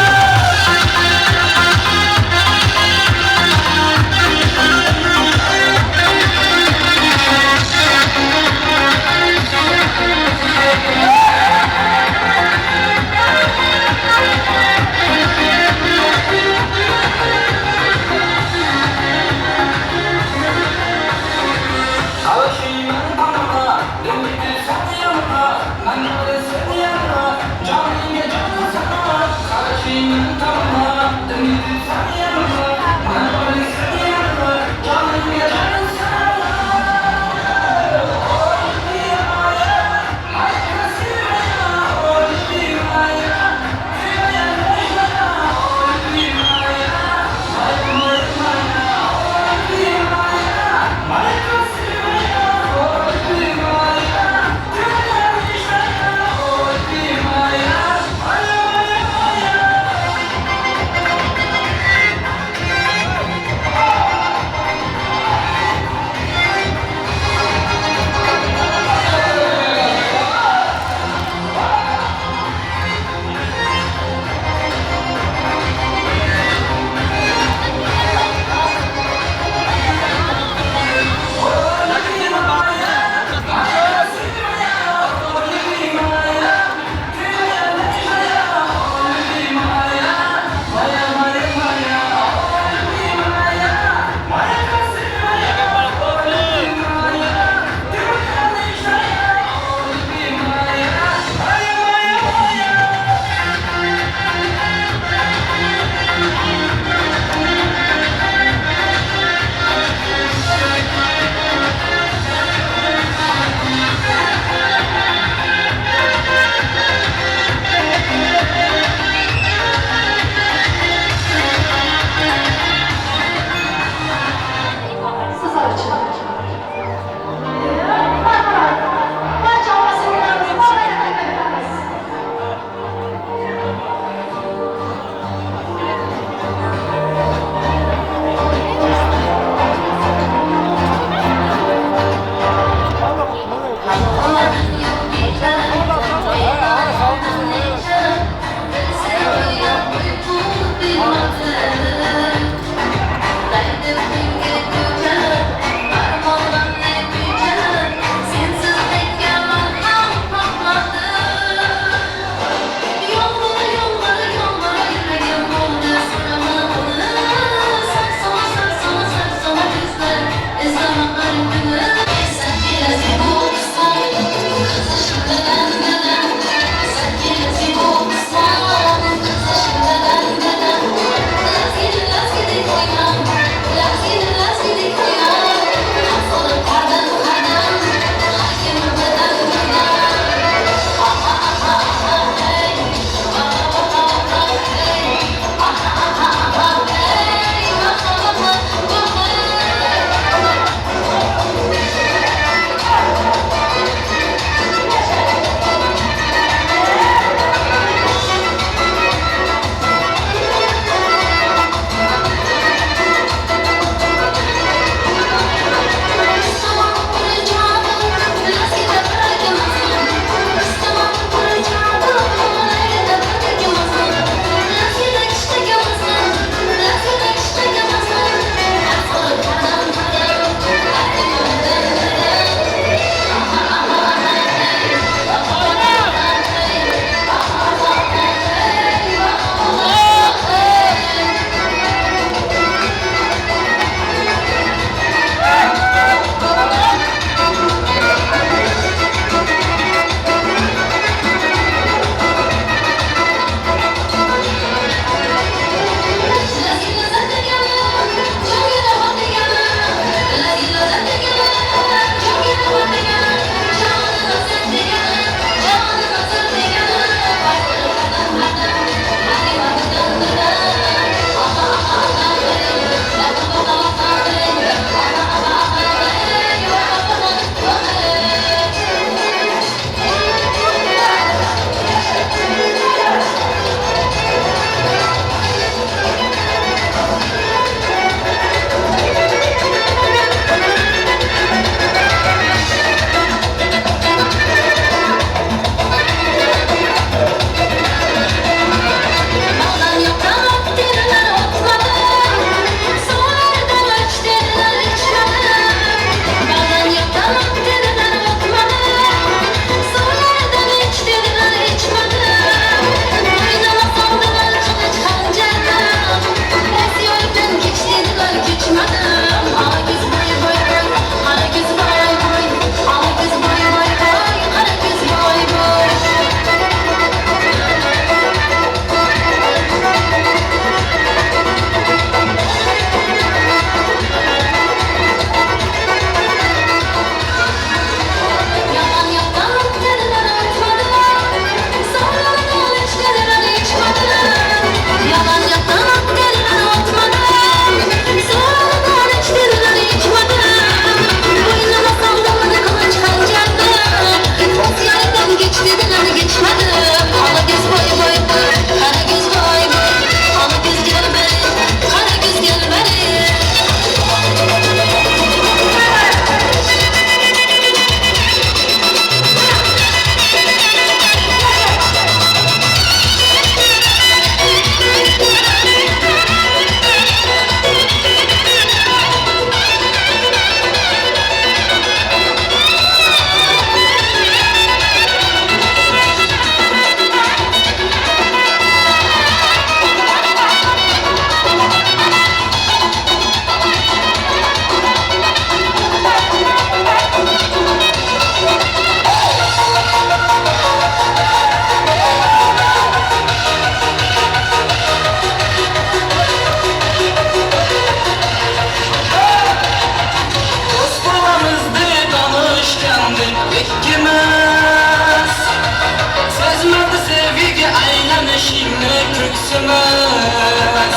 [SPEAKER 7] köksümüz.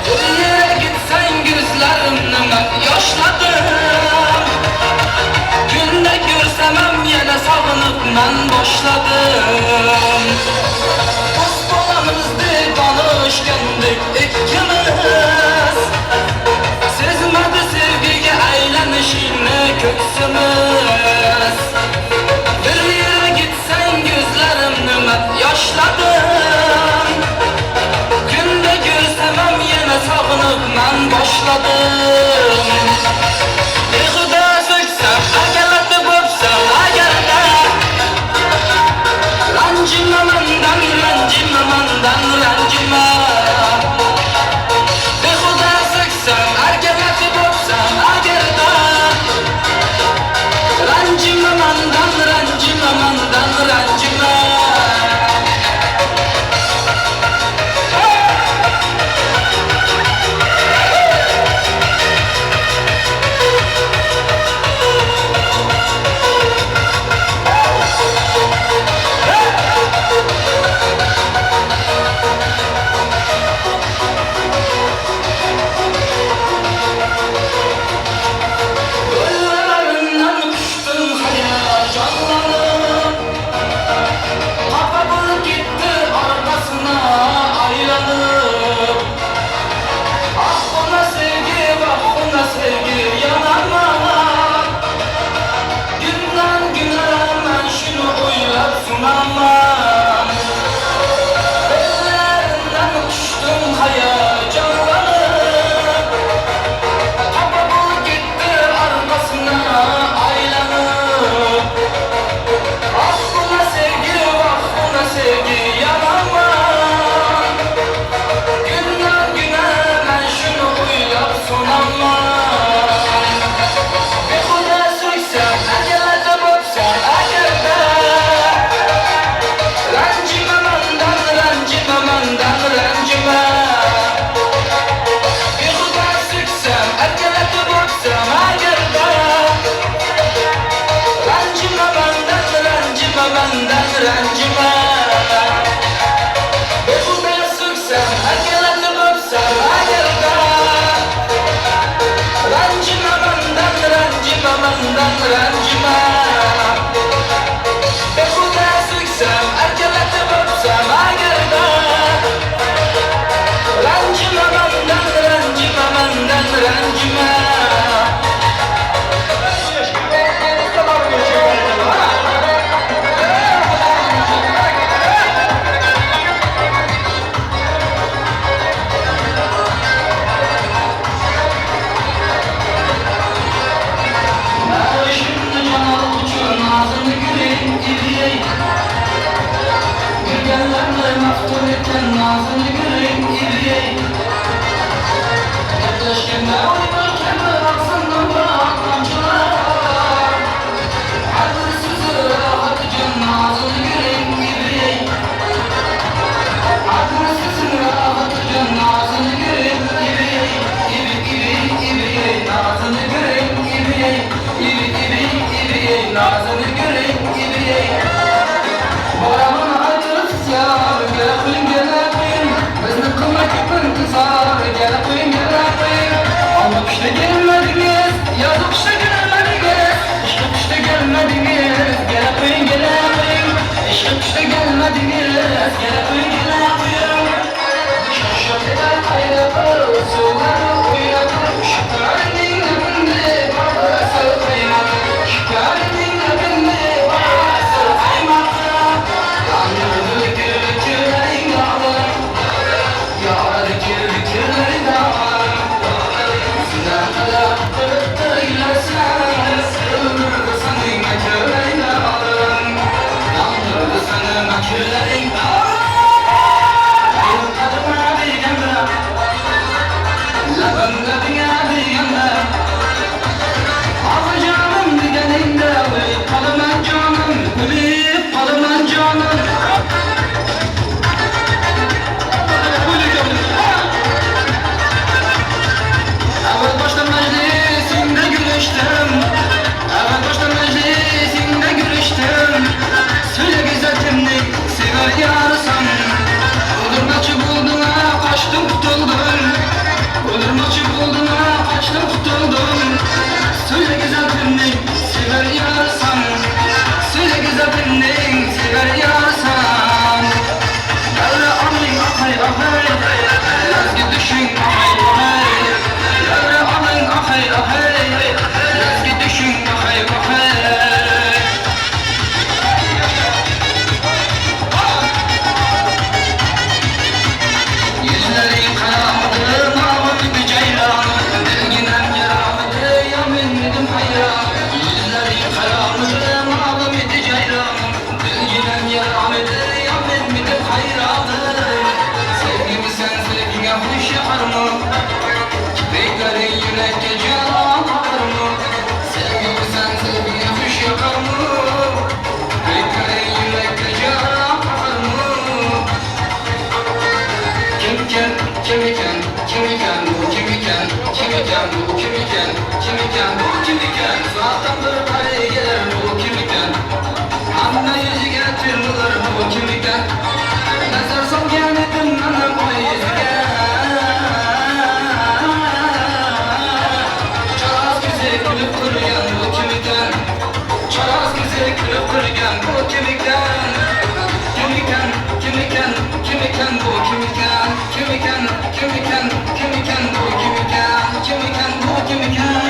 [SPEAKER 7] Bir yere gitsen gözlerimden yaşladım. Günde görsemem yine sağınıp ben boşladım. Dost bolamızdı danışkendik ikkimiz. Sezmedi sevgiye eylenişini köksümüz. Bir yere gitsen gözlerimden yaşladım. Günde görsemem yine sağınıp ben boşladım. Yıkıda söksem, agelatı bopsam, agelde Rancıma mandan, rancıma mandan, rancıma Yıkıda söksem, agelatı bopsam, agelde Rancıma mandan, rancıma mandan, rancıma Gözlerinden uçtum hayacanlanıp Kapabı gitti arkasına aylanıp Ah buna sevgi, bak buna sevgi yanamam Günden güne ben şunu oylap sunamam Gözlerinden uçtum hayacanlanıp Kapabı gitti arkasına aylanıp Ah buna sevgi, bak buna sevgi yanamam Günden güne ben şunu oylap sunamam Bir kuda söksem, acelete bopsam, agerde Rancıma mandan, rancıma mandan, rancıma Bir kuda söksem, acelete bopsam, agerde Rancıma mandan, rancıma mandan, rancıma Bir kuda söksem, acelete bopsam, agerde Rancıma mandan, rancıma mandan, rancıma Bir kuda söksem, acelete bopsam, agerde Rancıma mandan, rancıma mandan, rancıma Şimdi canal uçur ağzını güleyim ibliyey Gülgenlerle maftun eten ağzını güleyim ibliyey Yaklaşkenler oynarken ağzından bırak kamçılar Her sözü rahatlıcın ağzını güleyim ibliyey Her sözü rahatlıcın ağzını güleyim ibliyey İbliyey ağzını güleyim ibliyey İbliyey ağzını güleyim ibliyey Baramın acısı yar gel koyun gel koyun Bizni kılmak yapın kızar gel koyun gel koyun Anlık işte gelmediniz yazıp işte gelmediniz İşte işte gelmediniz gel koyun gel koyun İşte işte gelmediniz gel koyun gel koyun Şaşırt eder kaybı suları uyanır Şükrinin önünde babası kıymak Şükrinin önünde babası kıymak Yanırdı kirkirlerin dağlar Yağardı kirkirlerin dağlar Yüzünden kadar kırıktırlarsan Sığınırdı senin aküllerin dağlar Yandırdı senin aküllerin dağlar Bir kadıma bir gönlüm Labında dünya bir gönlüm Alacağım digeninde Ölüp kalımın canım Ölüp kalımın canım Evet başta meclisinde gülüştüm Evet başta meclisinde gülüştüm Söyle güzel kimlik sever ya yakar mı? Beklerin yürekte can akar mı? Sevgili sen sevgili kuş yakar mı? Beklerin yürekte can akar mı? Kimiken, kimiken, kimiken bu kimiken, kimiken bu kimiken, kimiken bu kimiken? Zaten bir paraya gelir bu kimiken. Anne yüzü getirilir bu kimiken. Nazar son gelmedim anam o yüzüge. Çalaz güzel gülüp duruyan bu kimiken. Çalaz güzel gülüp duruyan bu kimiken. Kimiken, kimiken, kimiken bu kimiken. Kimiken, kimiken, kimiken bu kimiken. Kimiken bu kimiken.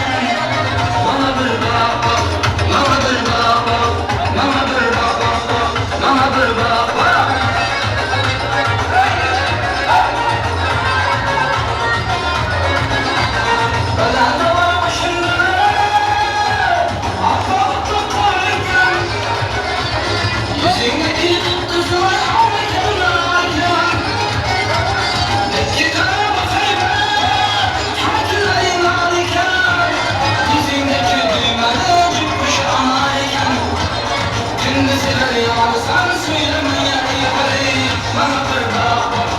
[SPEAKER 7] Bana bir bak bak, bana bir bak bak, bana bir bak bak bak, bana bir bak bak. Belanda var başında, akbalıklı koyarken, yüzündeki kızlar ağlarken, eski tarafı feyber, tatlıların ağlarken, yüzündeki düğmeler çıkmış ağlarken, gündüzler yağsan söylemeye yukarı, bana bir bak bak,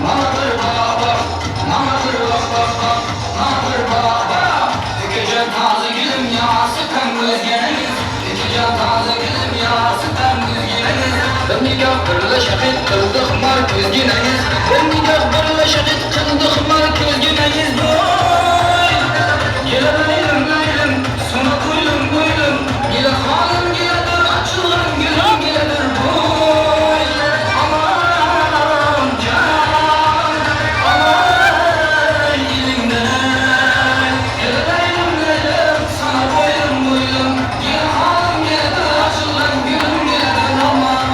[SPEAKER 7] bana bir bak bak, bana bir bak bak bak, bana bir bak bak. Dikeceğim taze gülüm yağsı kan gözleriniz, dikeceğim taze gülüm yağsı kan gözleriniz. Ben nikah birle şahit kıldık mar gözgüneniz, ben nikah birle şahit kıldık mar gözgüneniz. Boy, gele beylim beylim, sona koydum koydum, gele hanım geledir açılın gülüm geledir boy. Aman can, aman elinden, gele beylim beylim, sana boydum boydum, gele hanım geledir açılın gülüm geledir aman.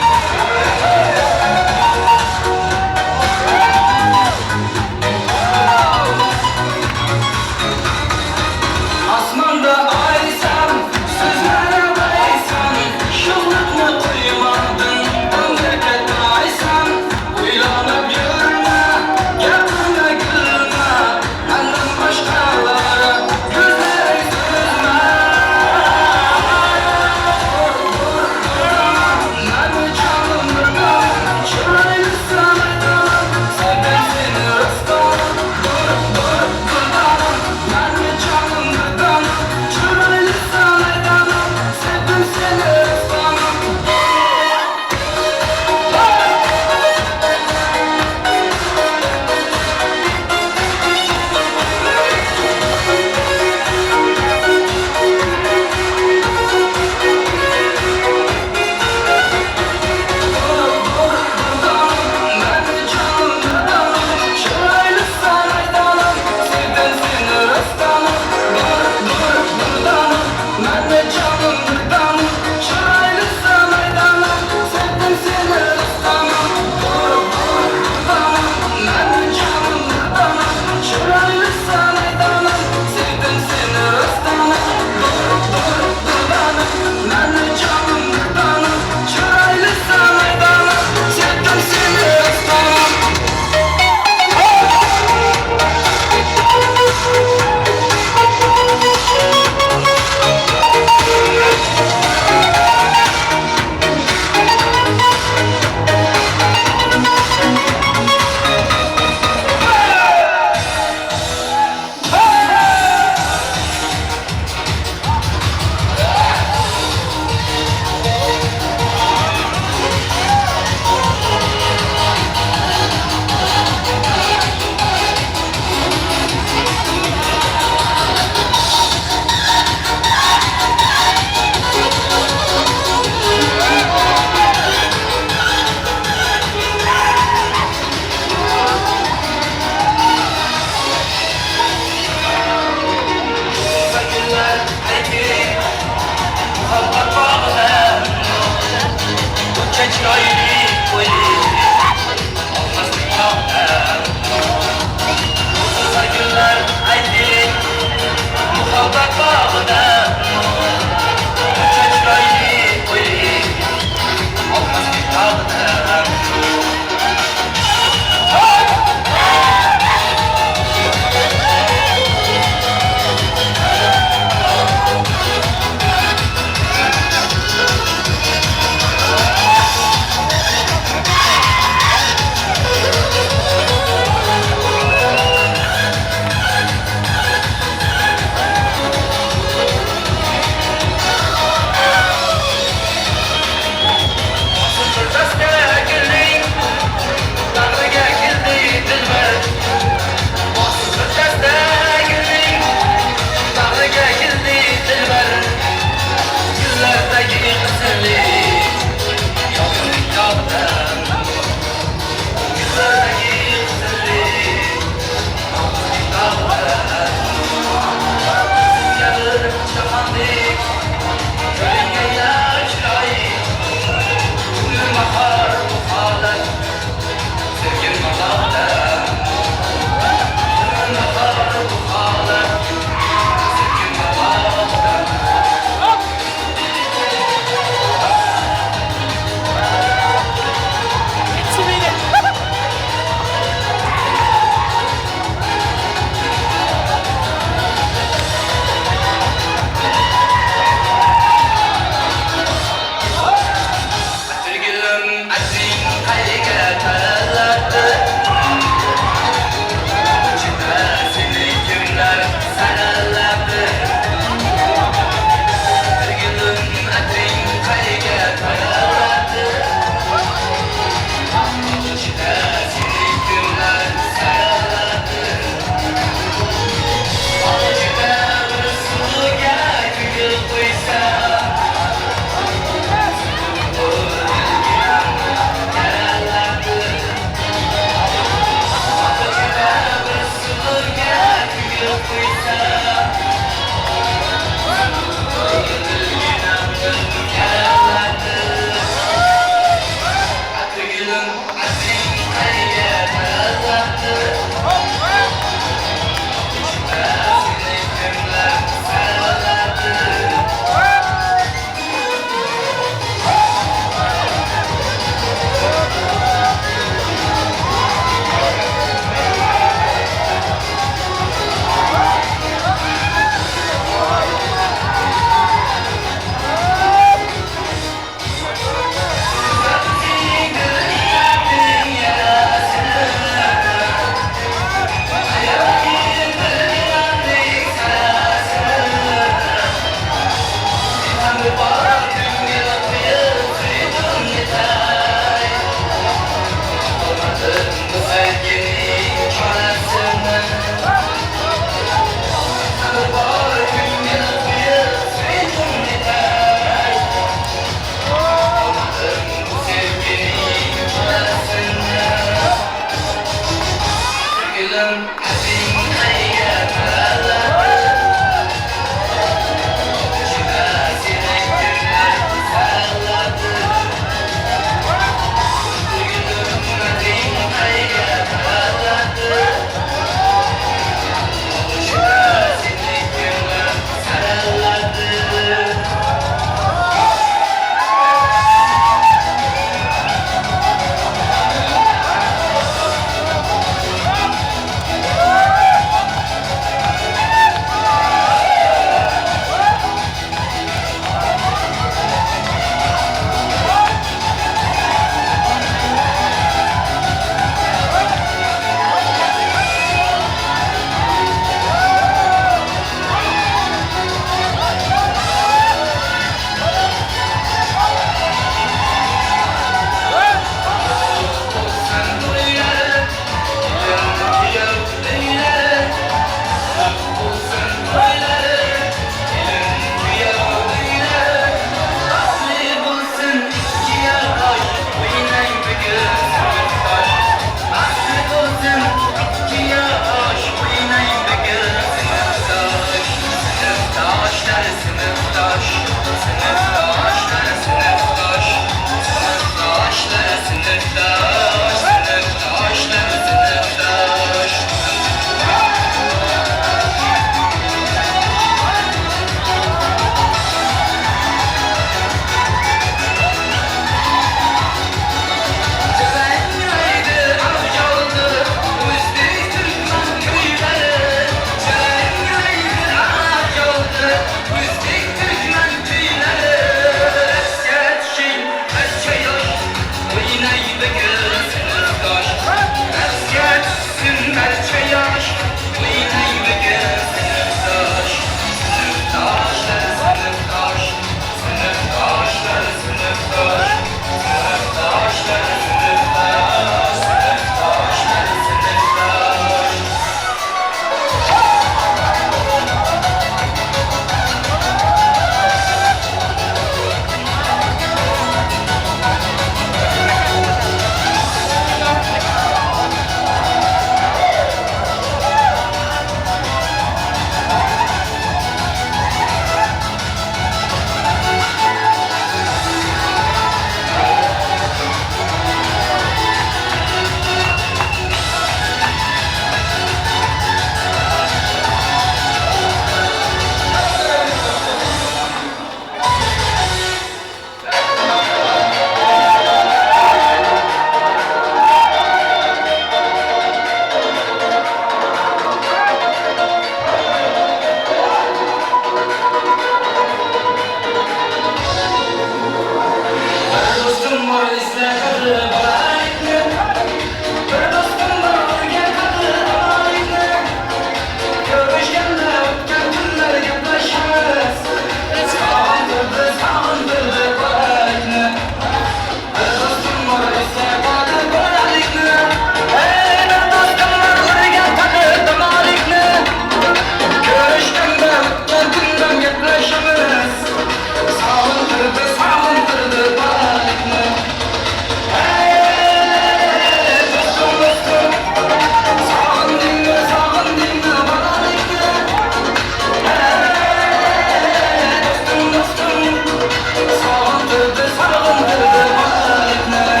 [SPEAKER 7] tırdı balayıklar.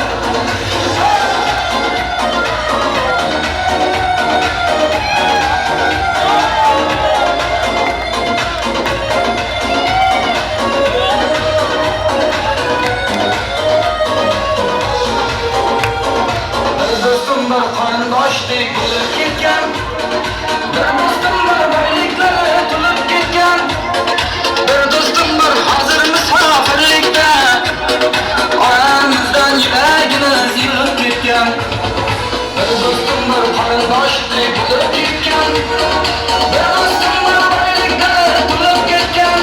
[SPEAKER 7] Bir dostum bir qarindoşdek bo'lib ketgan, bir dostum bir boyliklari to'lib ketgan, bir dostum bir hozir musofirlikda oramizdan yuragimiz yilib ketgan. Bir dostum bir qarindoşdek bo'lib ketgan, bir dostum bir boyliklari to'lib ketgan,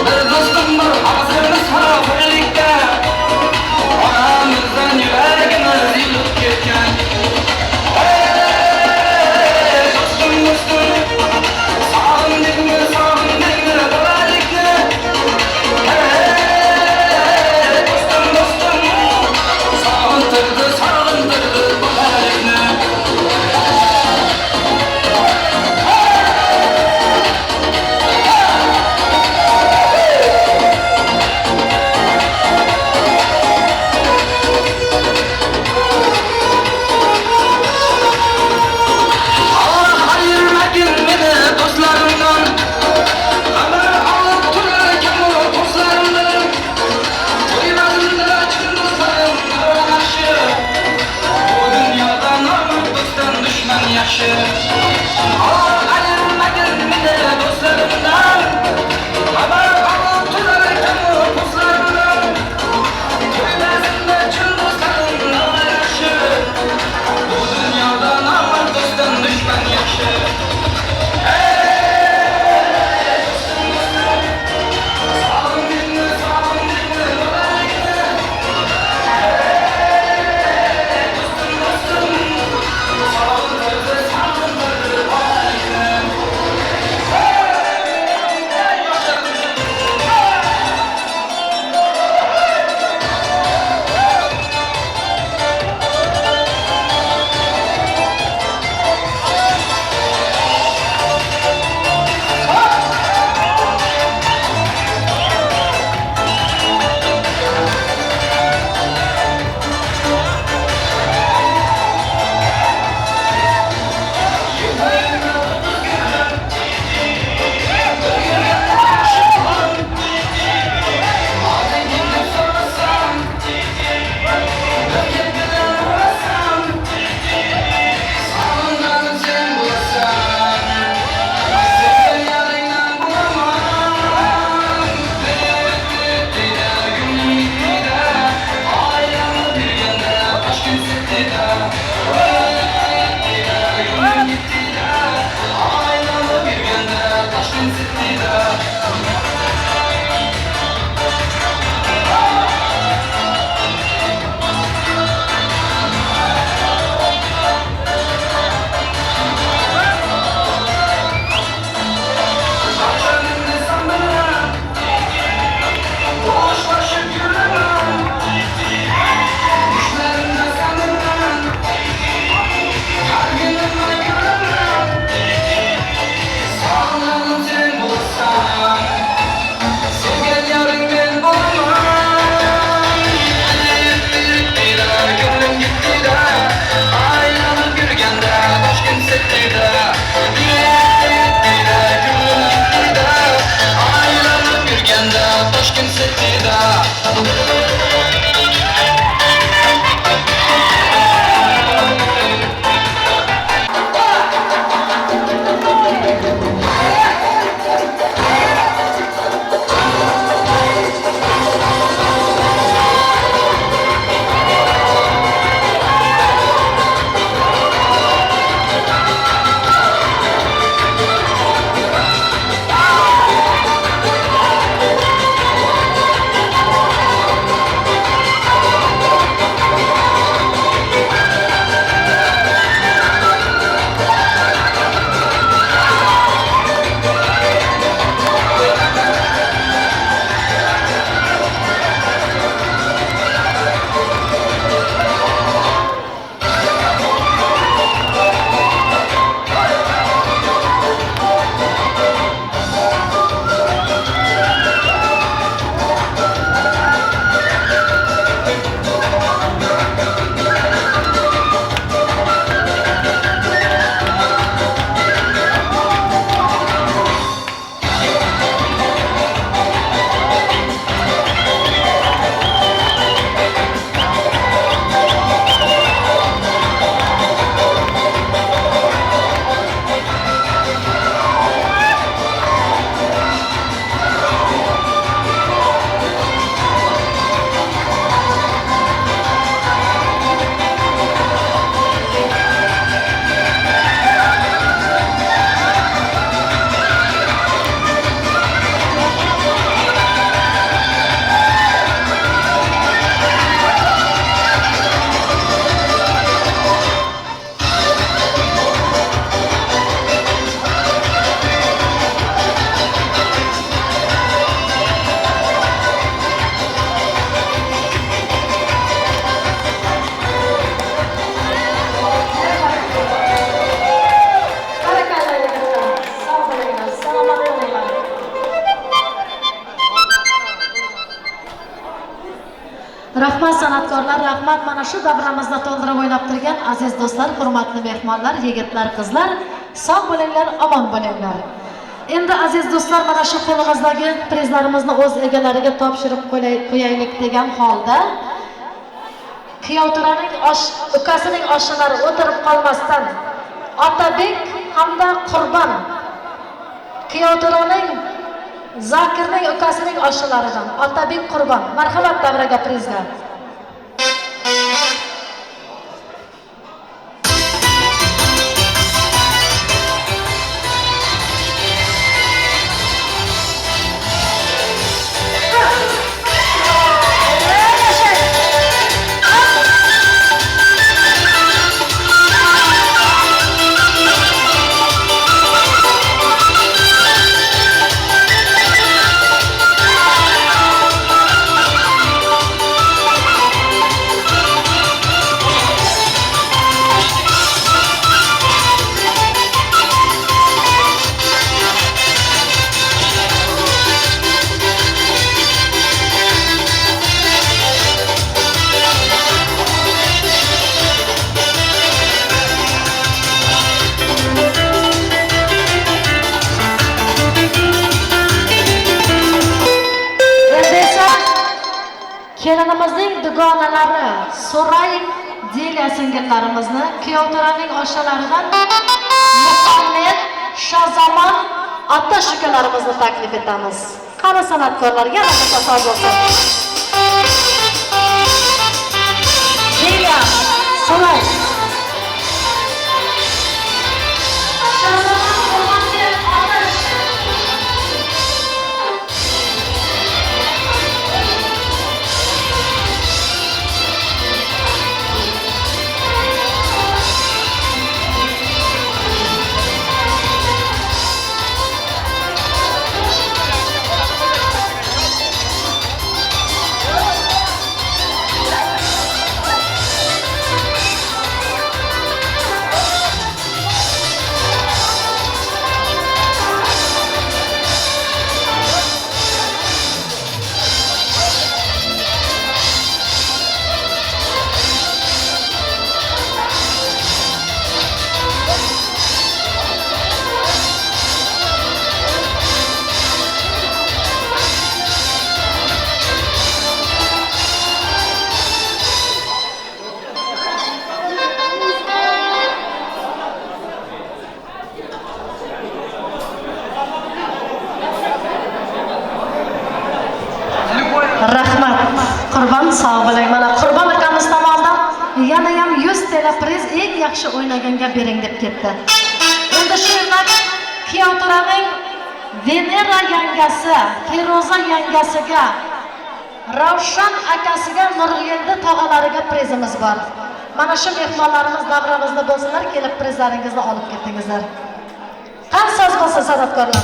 [SPEAKER 7] bir dostum bir hozir musofirlikda oramizdan yuragimiz yilib ketgan. Hey dostum dostum, sog'indingmi sog'indingmi bolalikni? Hey dostum dostum, sog'intirdi bolalikni. Allah ayırmakin meni dostlarımdan, haber alıp durarken o dostlarımdan, duymadımda tüm dostlarım karşı, bu dünyada namert dosttan düşman yaşı. Allah ayırmakin meni dostlarımdan, haber alıp durarken o dostlarımdan, duymadımda tüm dostlarım karşı, bu dünyada namert dosttan düşman yaşı. Sağındingmi sağındingmi bolalikni? Dostum dostum, sağındırdı
[SPEAKER 5] Rahmat san'atkorlar, rahmat mana shu davramizni to'ldirib o'ynab turgan aziz do'stlar, hurmatli mehmonlar, yigitlar, qizlar, sog' bo'linglar, omon bo'linglar. Endi aziz do'stlar, mana shu qo'limizdagi prizlarimizni o'z egalariga topshirib qo'yaylik degan holda kuyovturaning ukasining oshnalari o'tirib qolmasdan Otabek hamda Qurbon kuyovturaning Zokirning ukasining oshnalaridan Otabek Qurbon marhamat davraga prizga. Kelinimizning dugonalari So'ray Deliya singillarimizni kuyovturaning oshnalaridan Muhammad Shazamon ota shukalarimizni taklif etamiz. Qani san'atkorlar yana bitta so'z bo'lsin. Deliya, So'ray Qurbon sog' bo'ling. Mana Qurbon akamiz tomonidan yana ham 100 TL priz eng yaxshi o'ynaganga bering deb ketdi. Endi shu yerda kuyovturaning Venera yangasi, Feroza yangasiga, Ravshan akasiga, Nuryendi tog'alariga prizimiz bor. Mana shu mehmonlarimiz davramizda bo'lsinlar, kelib prizlaringizni olib ketdingizlar. Qani so'z bo'lsa san'atkorlar.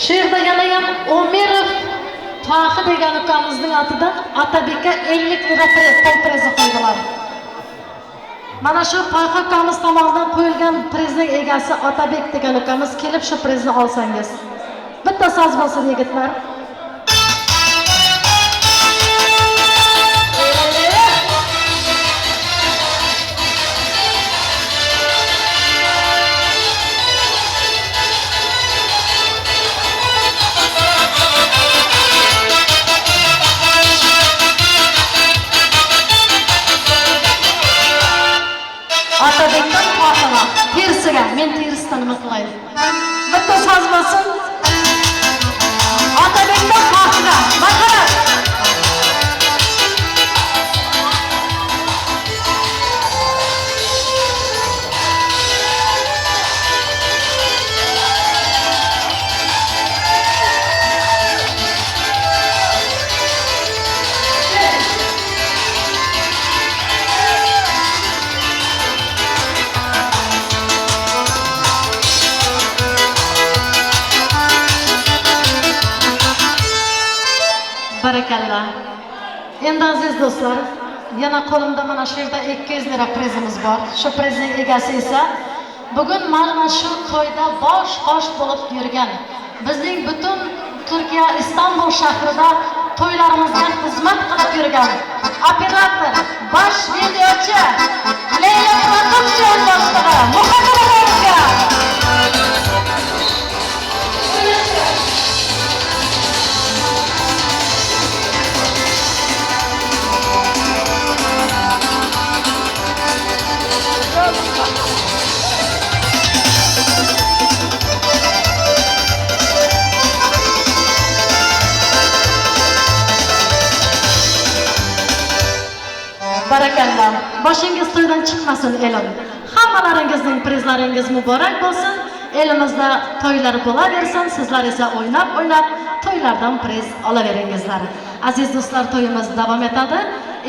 [SPEAKER 5] She'rda yana ham Omerov Tohi degan ukamizning atidan Otabekka 50 lira pul prizi qo'ydilar. Mana shu Tohi ukamiz tomonidan qo'yilgan prizning egasi Otabek degan ukamiz kelib shu prizni olsangiz. Bitta so'z bo'lsin yigitlar. bilmasdan nima qilaydi. Bitta so'z bo'lsin. Otabekdan Fotiha. Marhamat. Barakallah. Endi aziz do'stlar, yana qo'limda mana shu yerda 200 lira prizimiz bor. Shu prizning egasi esa bugun mana shu to'yda bosh bo'lib yurgan, bizning butun Turkiya Istanbul shahrida to'ylarimizga xizmat qilib yurgan operator, bosh videochi Leyla Production boshlig'i Muhammad aka. Barakallah. Boshingiz to'ydan chiqmasin elim. Hammalaringizning prizlaringiz muborak bo'lsin. Elimizda to'ylar bo'laversin, sizlar esa o'ynab to'ylardan priz olaveringizlar. Aziz do'stlar, to'yimiz davom etadi.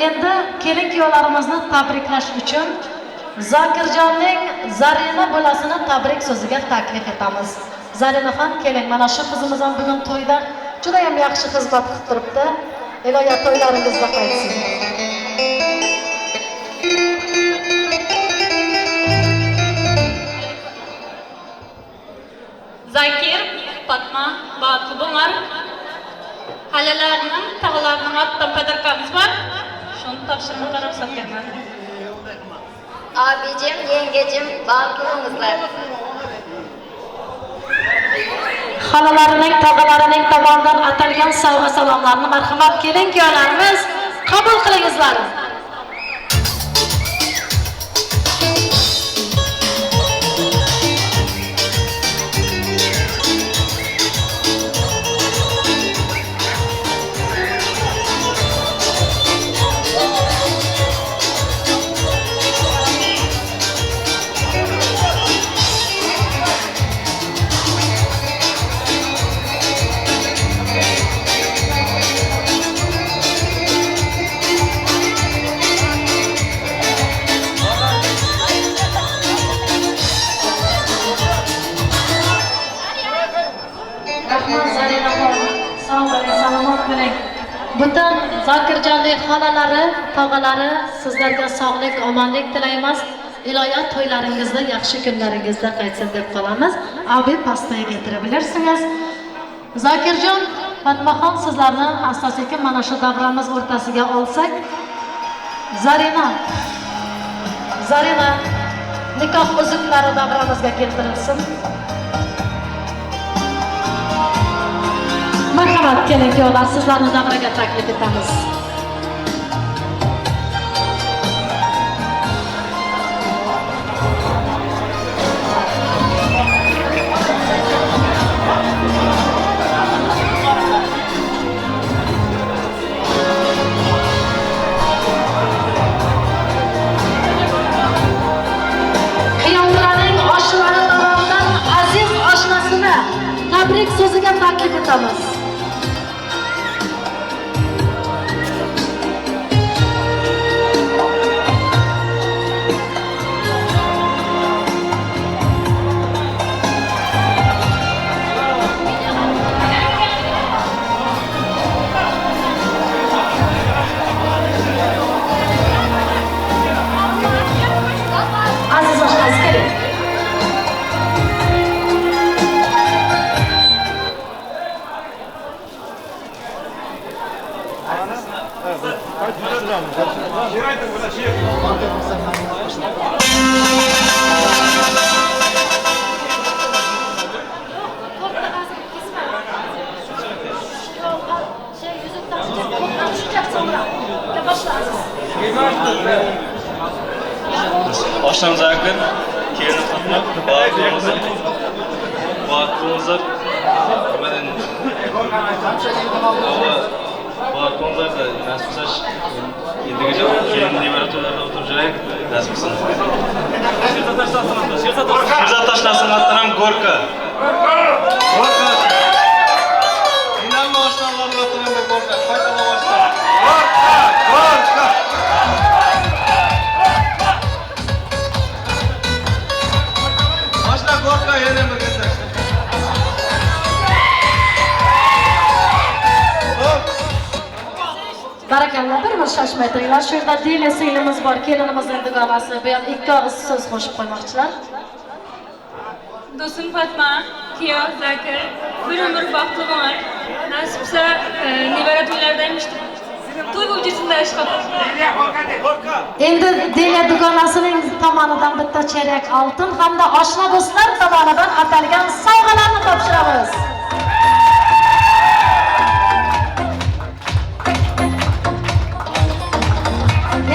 [SPEAKER 5] Endi kelin-kuyovlarimizni tabriklash uchun Zokirjonning Zarina bolasini tabrik so'ziga taklif etamiz. Zarinaxon, keling, mana shu qizimiz ham bugun to'yda juda ham yaxshi xizmat qilib turibdi. Iloyo to'ylaringizda qaytsin.
[SPEAKER 8] Zakir, Fatma, Batlı bunlar. Halalarının, tağlarının attan padarkamız var. Şunu tavşırma kararsak hemen.
[SPEAKER 9] Abicim, yengecim, bağlılığınızlar.
[SPEAKER 5] Xalalarining, tog'alarining tomonidan atalgan sovg'a salomlarni marhamat kelin-kuyovlarimiz qabul qilingizlar. Butun Zokirjonning xolalari, tog'alari sizlarga sog'lik, omonlik tilaymiz. Iloyo to'ylaringizda, yaxshi kunlaringizda qaytsin deb qolamiz. Abi pastaga keltirabilirsiniz. Zokirjon, Fatmaxon, sizlarni asta-sekin mana shu davramiz o'rtasiga olsak. Zarina nikoh uzuklari davramizga keltirilsin. Marhamat, kelin-kuyovlar, sizlarni davraga taklif etamiz. Qiyomlarning oshlari tomonidan aziz oshnasini tabrik so'ziga taklif etamiz. Aziz oshnasi, keling.
[SPEAKER 4] Başlarınıza yakın. Kelini
[SPEAKER 10] Vaktimiz var. Ben vaktimiz var da nasıl saç indiğince kendi liberatörlerde oturacak nasıl mısın? Şirza taşlasın attıran Gorka. Gorka. İnanma hoşlanlarını attıran bir Gorka. Faydalı başlar. Gorka. Başla Gorka yerim mi kızım?
[SPEAKER 5] Barakallah, bir şaşmay turinglar. Shu yerda Diliya singlimiz bor, kelinimizning dugonasi. Bu ham ikki og'iz so'z qo'shib qo'ymoqchilar.
[SPEAKER 8] Do'stim Fatma, kuyov Zakir, bir umr baxtli bo'lar. Nasibsa nevara to'ylardaymish. To'y bo'yicha ishqab.
[SPEAKER 5] Endi Diliya dugonasining tomonidan bitta cherak oltin hamda oshna do'stlar tomonidan atalgan sovg'alarni topshiramiz.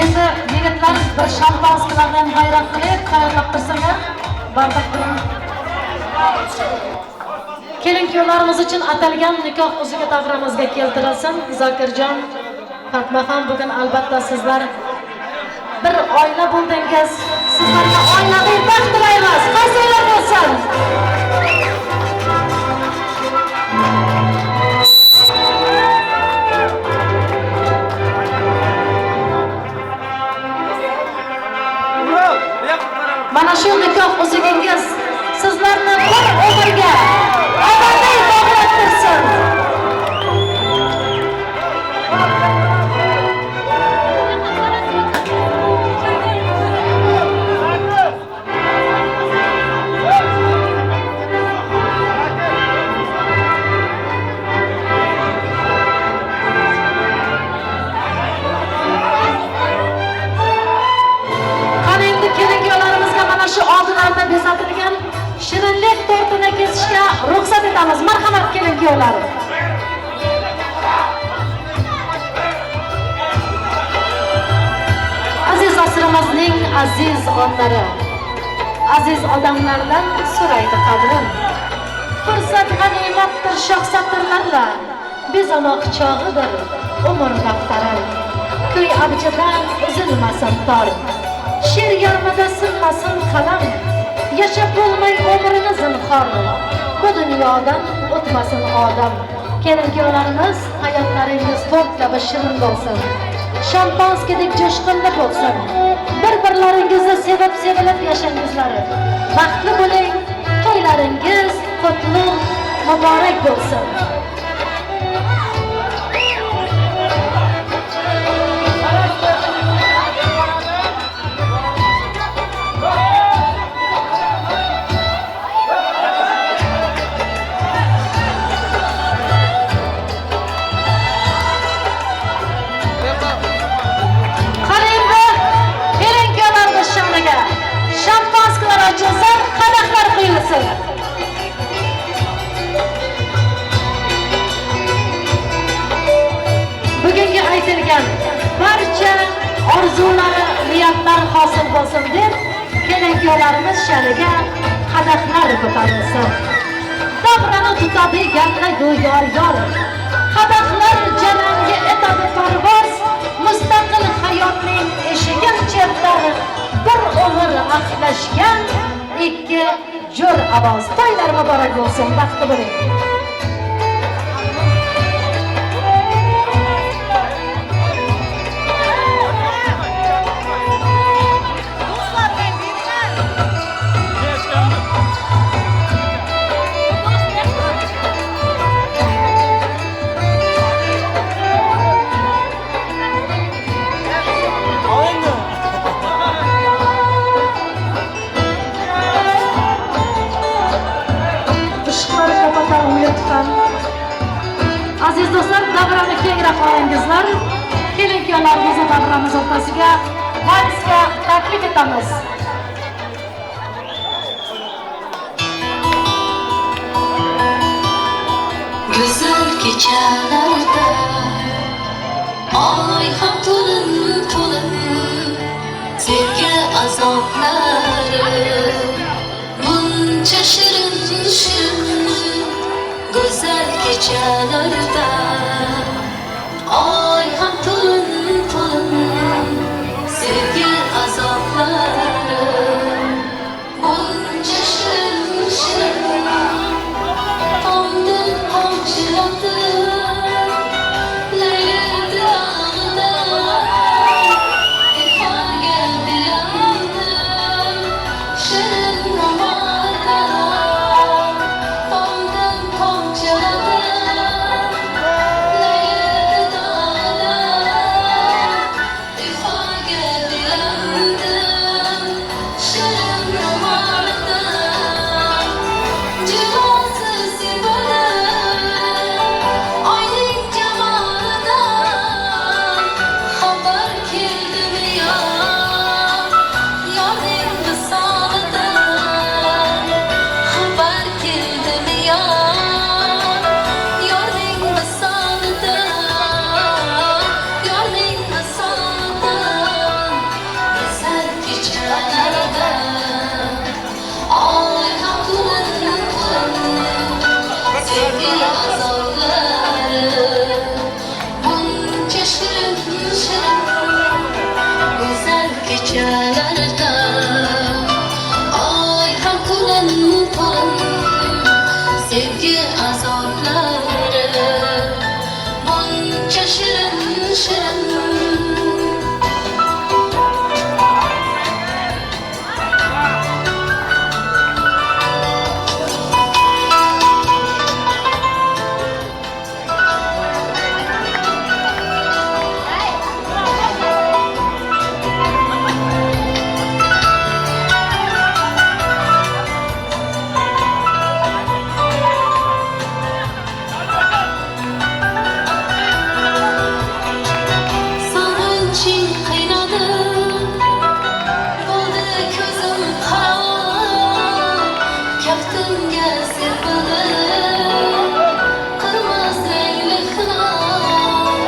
[SPEAKER 5] Endi yigitlar bir shampanskalardan bayroq qilib tayyorlab tursinlar. Bardoq bilan kelin-kuyovlarimiz uchun atalgan nikoh uzugi davramizga keltirilsin. Zokirjon, Fatmaxon, bugun albatta sizlar bir oila bo'ldingiz. Sizlarga oilaviy baxt tilaymiz. Qaysinglar bo'lsin. Mana shu nikoh uzugingiz sizlarni bir umrga abadiy bog'lab tursin. Qani endi kelin-kuyovlarimizga mana shu oldinlarda bezatilgan shirinlik tortini kesishga ruxsat etamiz. Marhamat kelin-kuyovlarim. Aziz asrimizning aziz onlari, aziz odamlardan so'raydi qadrin. Fursat g'animatdir shohsatirlarla, bezamoq chog'idir umr daftari. Kuy abjidan uzilmasin tor, she'r yarmida sinmasin qalam. Yashab bo'lmay umrini zinhor, bu dunyodan o'tmasin odam. Kelin-kuyovlarimiz, hayotlaringiz to'rt kabi shirin bo'lsin. Shampanskadek jo'shqinli bo'lsin. Bir-birlaringizni sevib sevilib yashangizlar. Baxtli bo'ling, to'ylaringiz qutlug' muborak bo'lsin. Shampanskalar ochilsin, qadahlar quyilsin. Bugungi aytilgan barcha orzulari, niyatlar hosil bo'lsin deb, kelin-kuyovlarimiz sha'niga qadahlar ko'tarilsin. Davrani tutadi yallaydi yor-yor. Qadahlar jananga etadi parvoz, mustaqil hayotning eshigin chertar. Bir umr axlashgan ikki jo'r ovoz. To'ylar muborak bo'lsin, baxtli bo'ling. Aziz do'stlar, davrani kengroq olingizlar. Kelin-kuyovlarimizni davramiz o'rtasiga valsga taklif etamiz.
[SPEAKER 6] Güzel kechalarda oy ham to'lin sevgi azoblari kechalarda Ay ham to'lin to'lin sevgi azoblari buncha shirin shirin tomdim tomchiladim Layli diyog'ida ifoga dilandim shirin namoda tomdim tomchiladim Layli diyog'ida ifoga dilandim shirin namoda Jilosiz sevadim oyning jamolidan xabar keldimi yo yorning visolidan xabar keldimi yo yorning visolidan yorning visolidan go'zal kechalarda Ay ham to'lin sevgi azorlari buncha shirin shirin go'zal kechalarda Ay ham to'lin sevgi azorlari buncha shirin shirin Sağınçın kaynadı Buldu közüm kara Kaftimga serpilib Qirmiz rangli xilor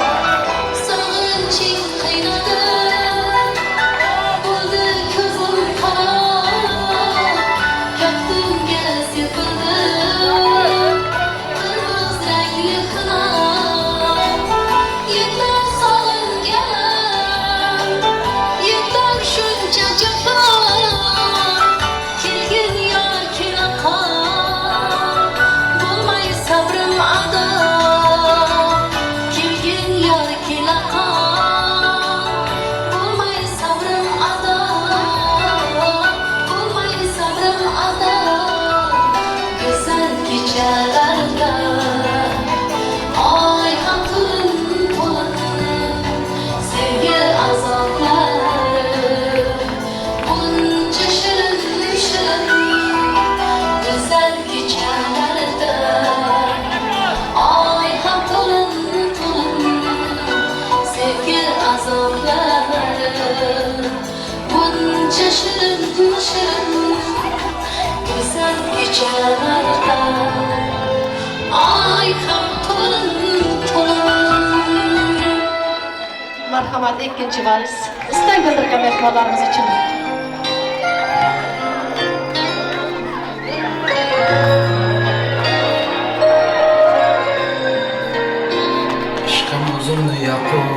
[SPEAKER 6] Sağınçın kaynadı Buldu közüm kara Kaftimga serpilib Qirmiz rangli xilor Yeter solingan Yeter shuncha jafo Kelgin yor kela qol Bo'lmay sabrim ado Kelgin yor kela qol Bo'lmay sabrim ado Bo'lmay sabrim ado Go'zal kechalarda Ay ham to'lin sevgi azoblari buncha shirin shirin go'zal kechalarda Ay ham to'lin sevgi azoblari buncha shirin shirin go'zal kechalarda Ay ham to'lin
[SPEAKER 5] Marhamat, ikkinchi vals. Istak bildirgan mehmonlarimiz uchun.
[SPEAKER 7] Ishqim o'zimni yoqib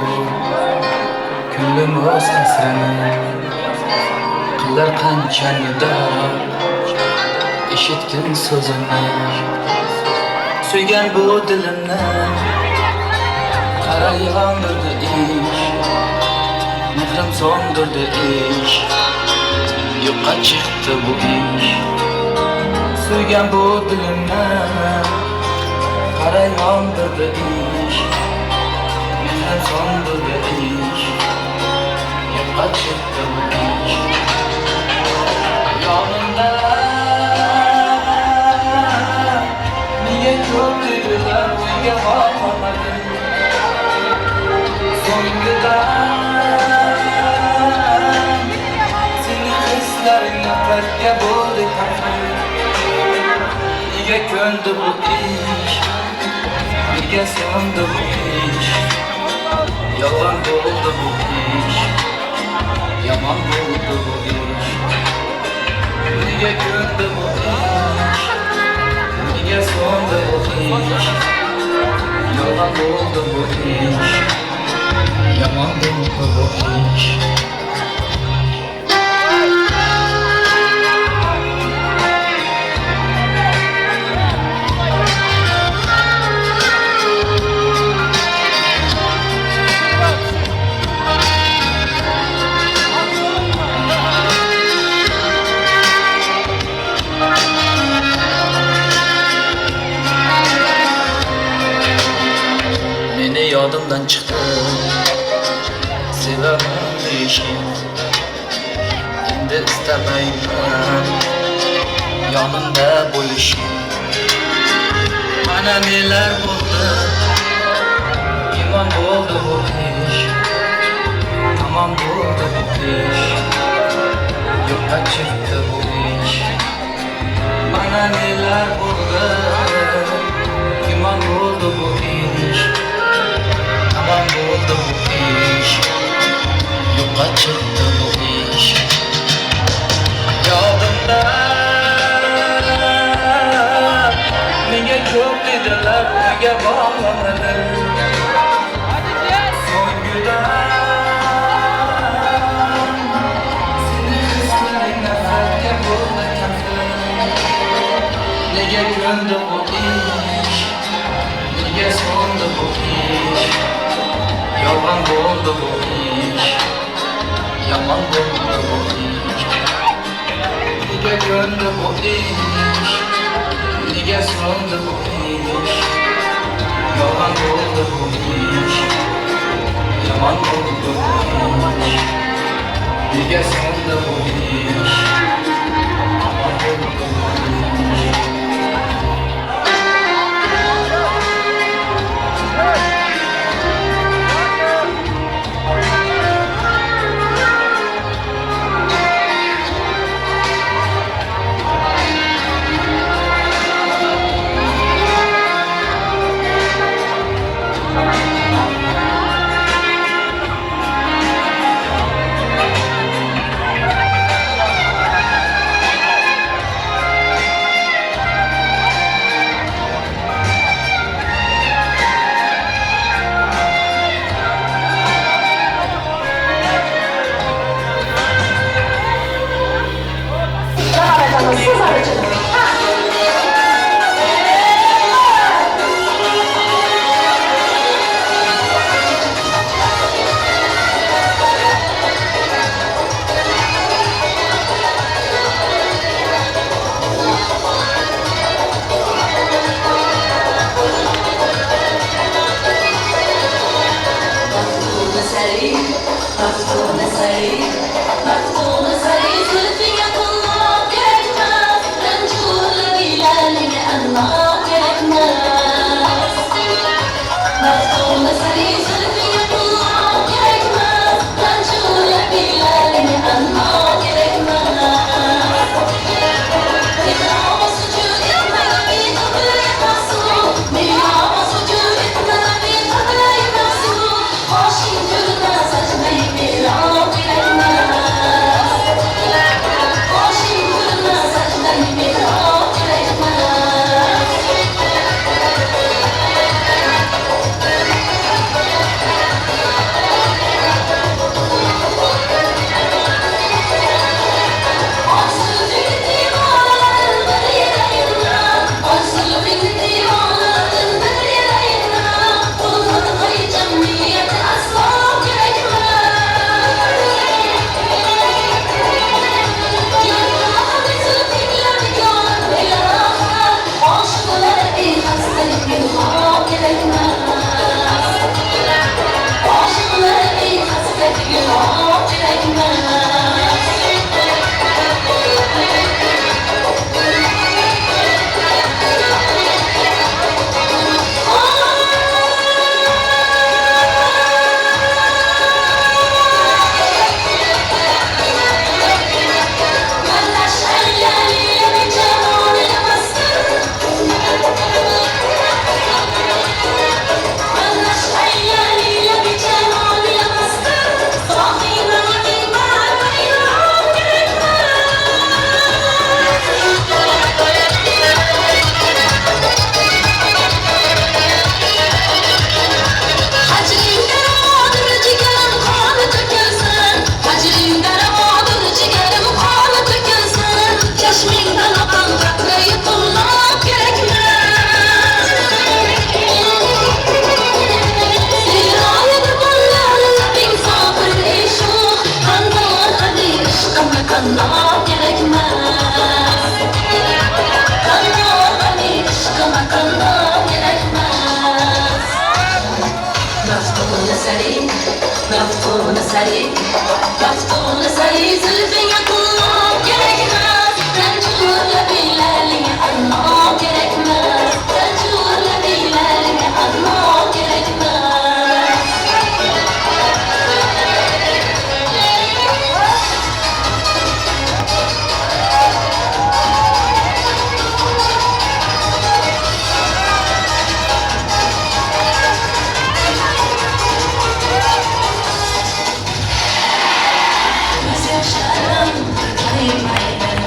[SPEAKER 7] ko'nglim o'z asranib qilar qancha nido eshitgin so'zimni suygan bu dilimni qara yig'ondirdi ish mehrim so'ndirdi ish yo'qqa chiqdi bu ish suygan bu dilimni qara yig'ondirdi ish mehrim so'ndirdi ish yo'qqa chiqdi bu ish yonimda niye ko'p dedilar menga boqmading so'ngidan sening hislaring nafratga bo'ldi nega ko'ndi bu ish nega so'ndi bu ish yolg'on bo'ldi bu ish yomon bo'ldi bu ish nega ko'ndi bu ish nega so'ndi bu ish Yalan oldu bu iş, yaman oldu bu iş. Beni yadımdan çıktı, sevemem işim. Şimdi istemeyim, yanında buluşayım. Bana neler oldu, iman oldu bu iş. Tamam oldu bu iş, yoka çıktı bu iş. Bana neler oldu, iman oldu bu iş. Tamam oldu bu iş, yoka çıktı bu iş. Yadımda neye çok dediler, neye bağlamadım. Soygudan seni kızların nefrette bulamadım. Neye döndü bu iş, neye sondu bu iş. Yalan oldu bu iş, yaman oldu bu iş. Nige döndü bu iş, nige sondu bu iş. Yalan oldu bu iş, yaman oldu bu iş. Nige sondu bu iş, yaman oldu bu iş.
[SPEAKER 6] Aşkın görünmez acımayı bir an bilemez. سري مفتون سري مفتون سري زلفي الله gerekmez Tencurla bilalini Allah gerekmez Tencurla bilalini Allah gerekmez Göz yaşlarım kayıp ayrı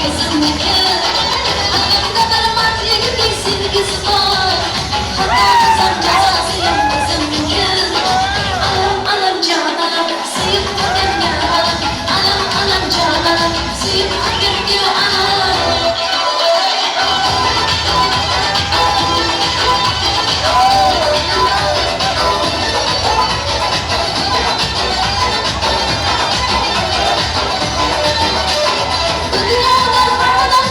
[SPEAKER 6] kızımniki Hakkımda bir mart yigitlik sevgisi var Hatamızdan cezası yok kızımniki Anam cananam sevip öpemge Anam cananam sevip öpemge Dünyada havadan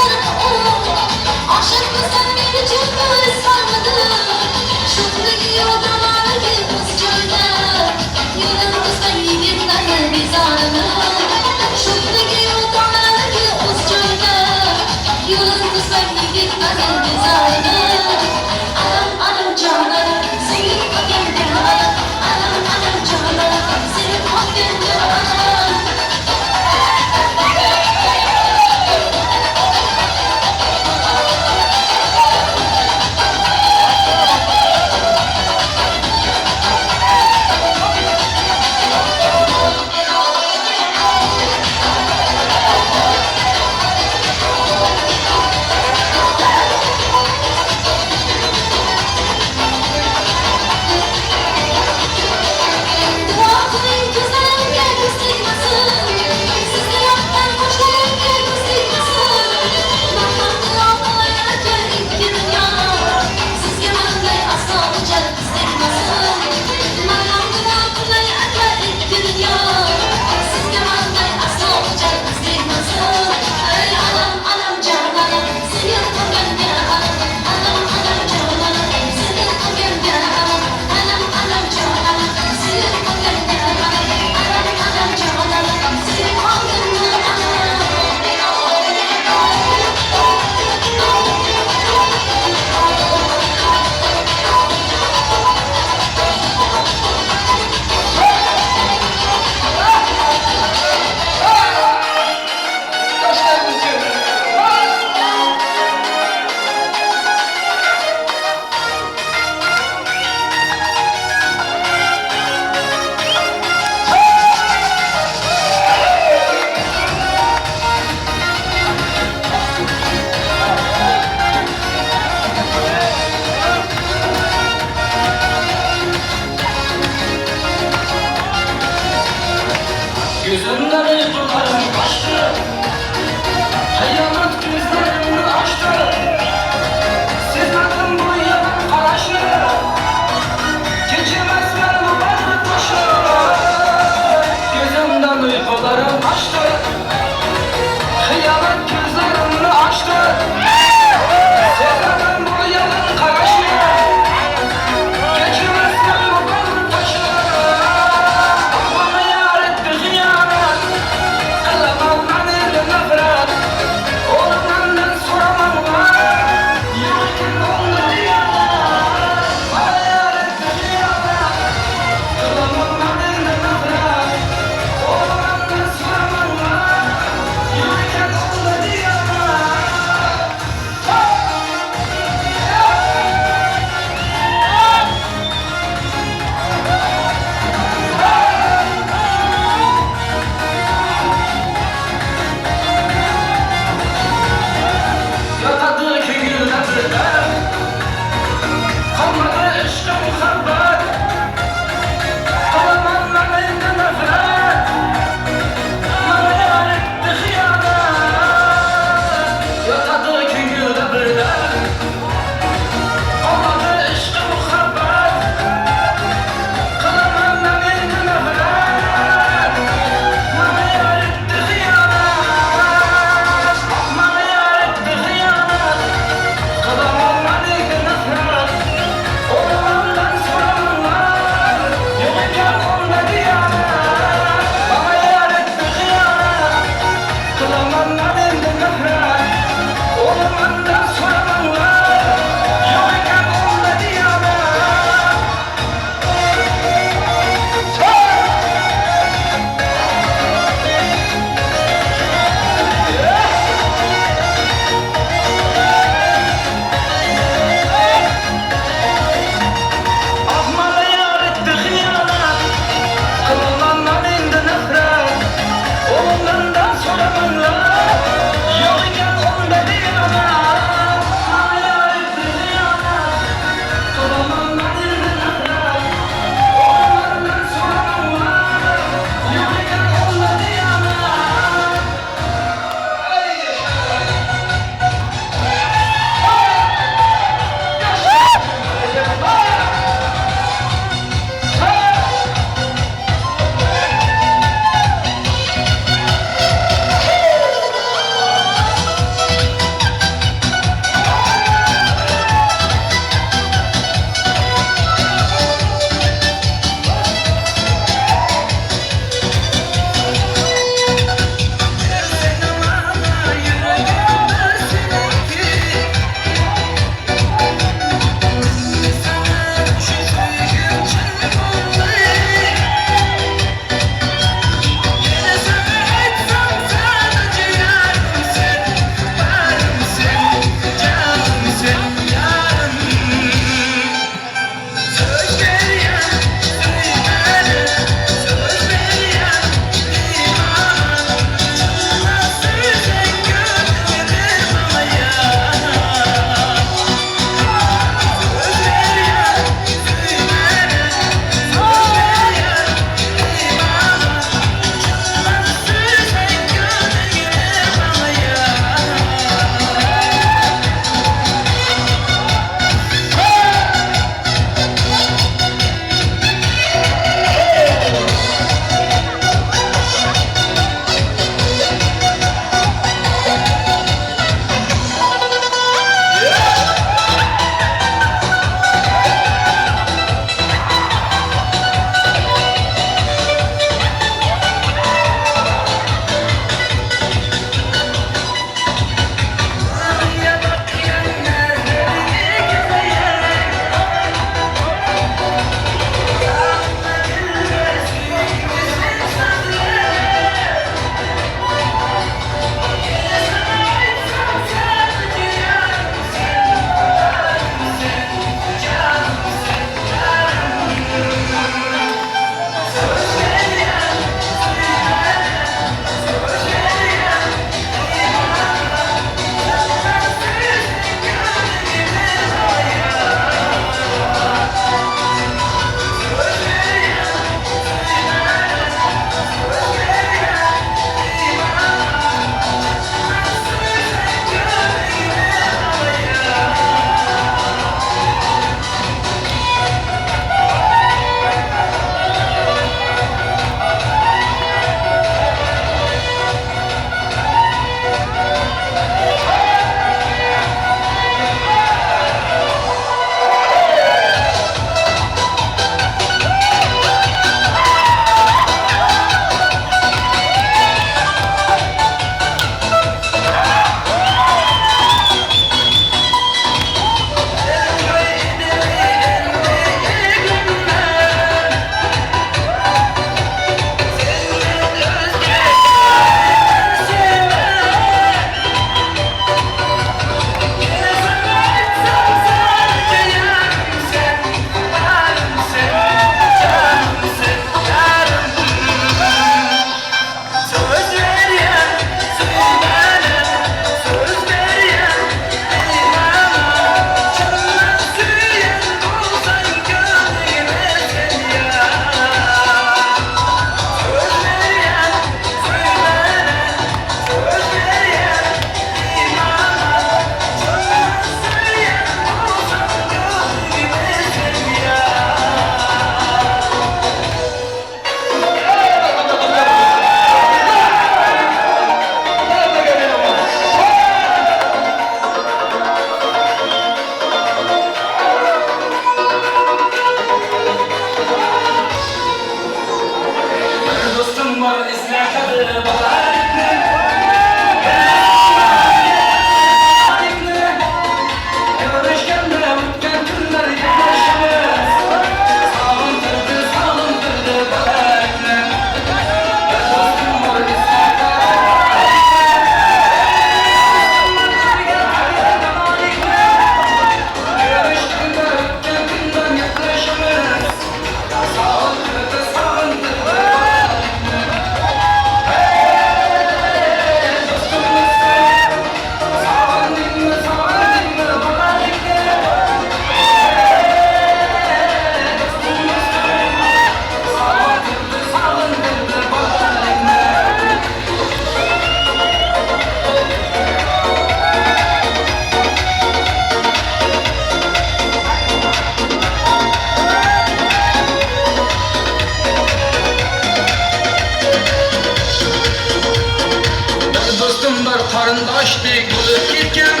[SPEAKER 7] qarindoshdek bo'lib ketgan.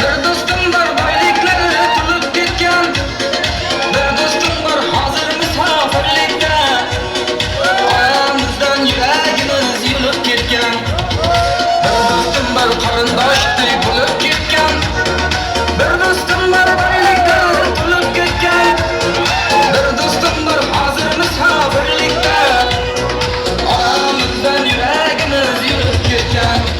[SPEAKER 7] Bir do'stim bor boyliklari tulib ketgan. Bir do'stim bor hozir musofirlikda. Oyamizdan yuragimiz yulib ketgan. Bir do'stim bor qarindoshdek bo'lib ketgan. Bir do'stim bor boyliklari tulib ketgan. Bir do'stim bor hozir musofirlikda. Oyamizdan yuragimiz yulib ketgan.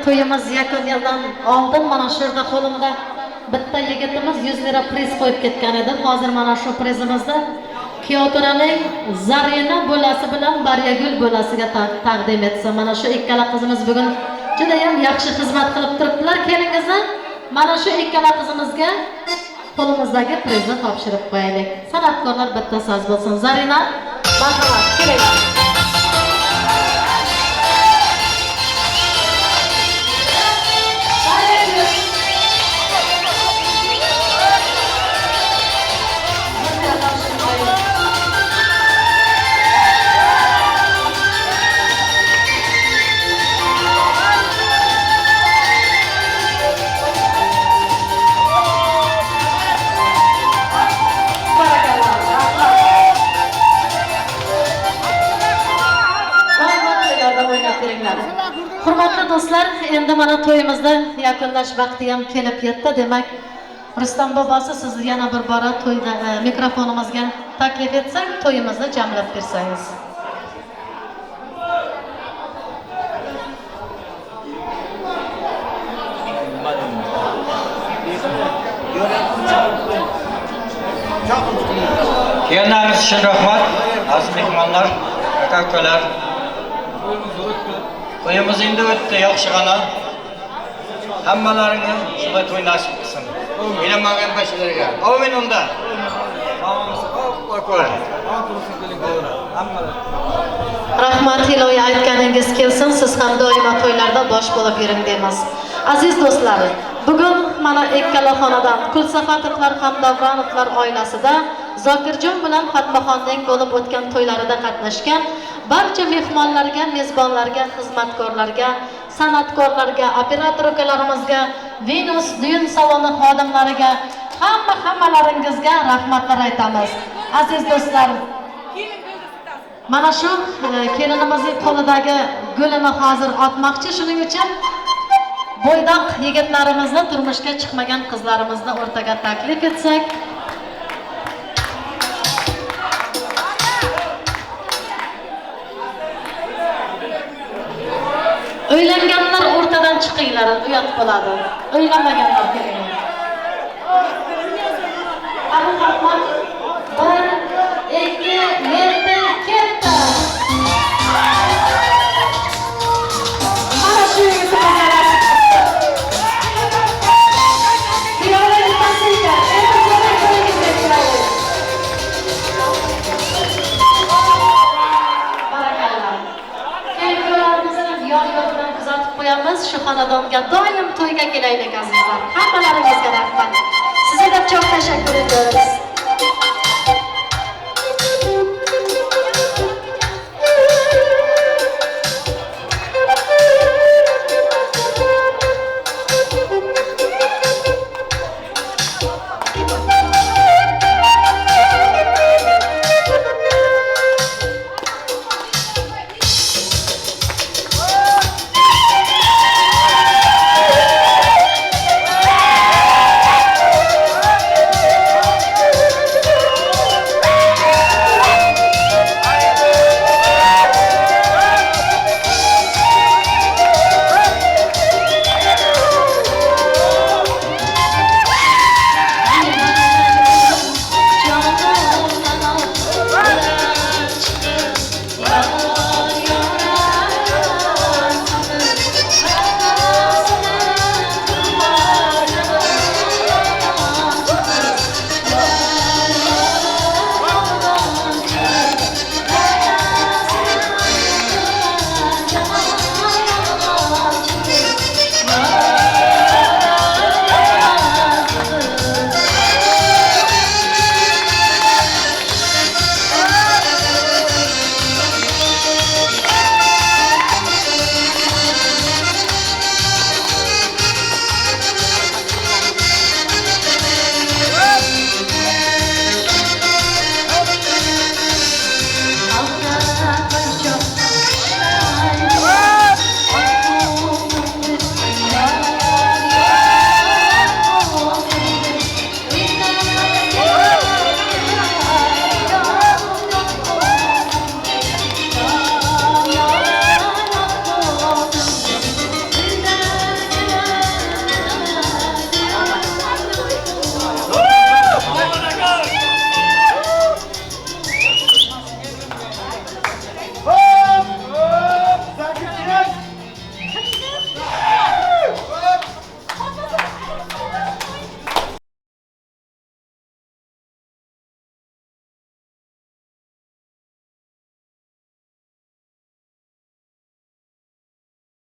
[SPEAKER 5] to'yimiz yakunlangan oldin mana shu yerda qo'limda bitta yigitimiz 100 lira priz qo'yib ketgan edi. Hozir mana shu prizimizni Kiyoturaning Zarina bo'lasi bilan Baryagul bo'lasiga taqdim etsa. Mana shu ikkala qizimiz bugun juda ham yaxshi xizmat qilib turibdilar. Kelingizlar, mana shu ikkala qizimizga qo'limizdagi prizni topshirib qo'yaylik. San'atkorlar bitta so'z bo'lsin. Zarina, marhamat, kelinglar. Hurmatli do'stlar, endi mana to'yimizni yakunlash vaqti ham kelib yetdi. Demak, Rustam bobosi sizni yana bir bora to'yda mikrofonimizga taklif etsak, to'yimizni jamlab bersangiz.
[SPEAKER 3] Kelganlaringiz uchun rahmat. Aziz mehmonlar, aka-ukalar. To'yimiz endi o'tdi, yaxshig'ana. Hammalaringga shunday to'y nasib qilsin. O'ylanmagan bashalarga. Amin unda.
[SPEAKER 5] Rahmat, ilohiy aytganingiz kelsin. Siz ham doimo to'ylarda bosh bo'lib yuring deymiz. Aziz do'stlar, bugun mana ikkala xonadan Kulsafatovlar ham Davronovlar oilasida Zokirjon bilan Fatmaxonning bo'lib o'tgan to'ylarida qatnashgan barcha mehmonlarga, mezbonlarga, xizmatkorlarga, san'atkorlarga, operator ukalarimizga, Venus düğün saloni xodimlariga, hammalaringizga rahmatlar aytamiz. Aziz do'stlar, mana shu kelinimizning qo'lidagi gulini hozir otmoqchi, shuning uchun bo'ydoq yigitlarimizni, turmushga chiqmagan qizlarimizni o'rtaga taklif etsak. O'ylanganlar o'rtadan chiqinglar, uyat bo'ladi. O'ylanmaganlar kelinglar. Abu Rahmat 1 2 7 ketdi. Mana shu yigitlar qo'yamiz. Shu xonadonga doim to'yga kelaylik azizlar. Hammalaringizga rahmat. Sizga çok teşekkür ediyorum.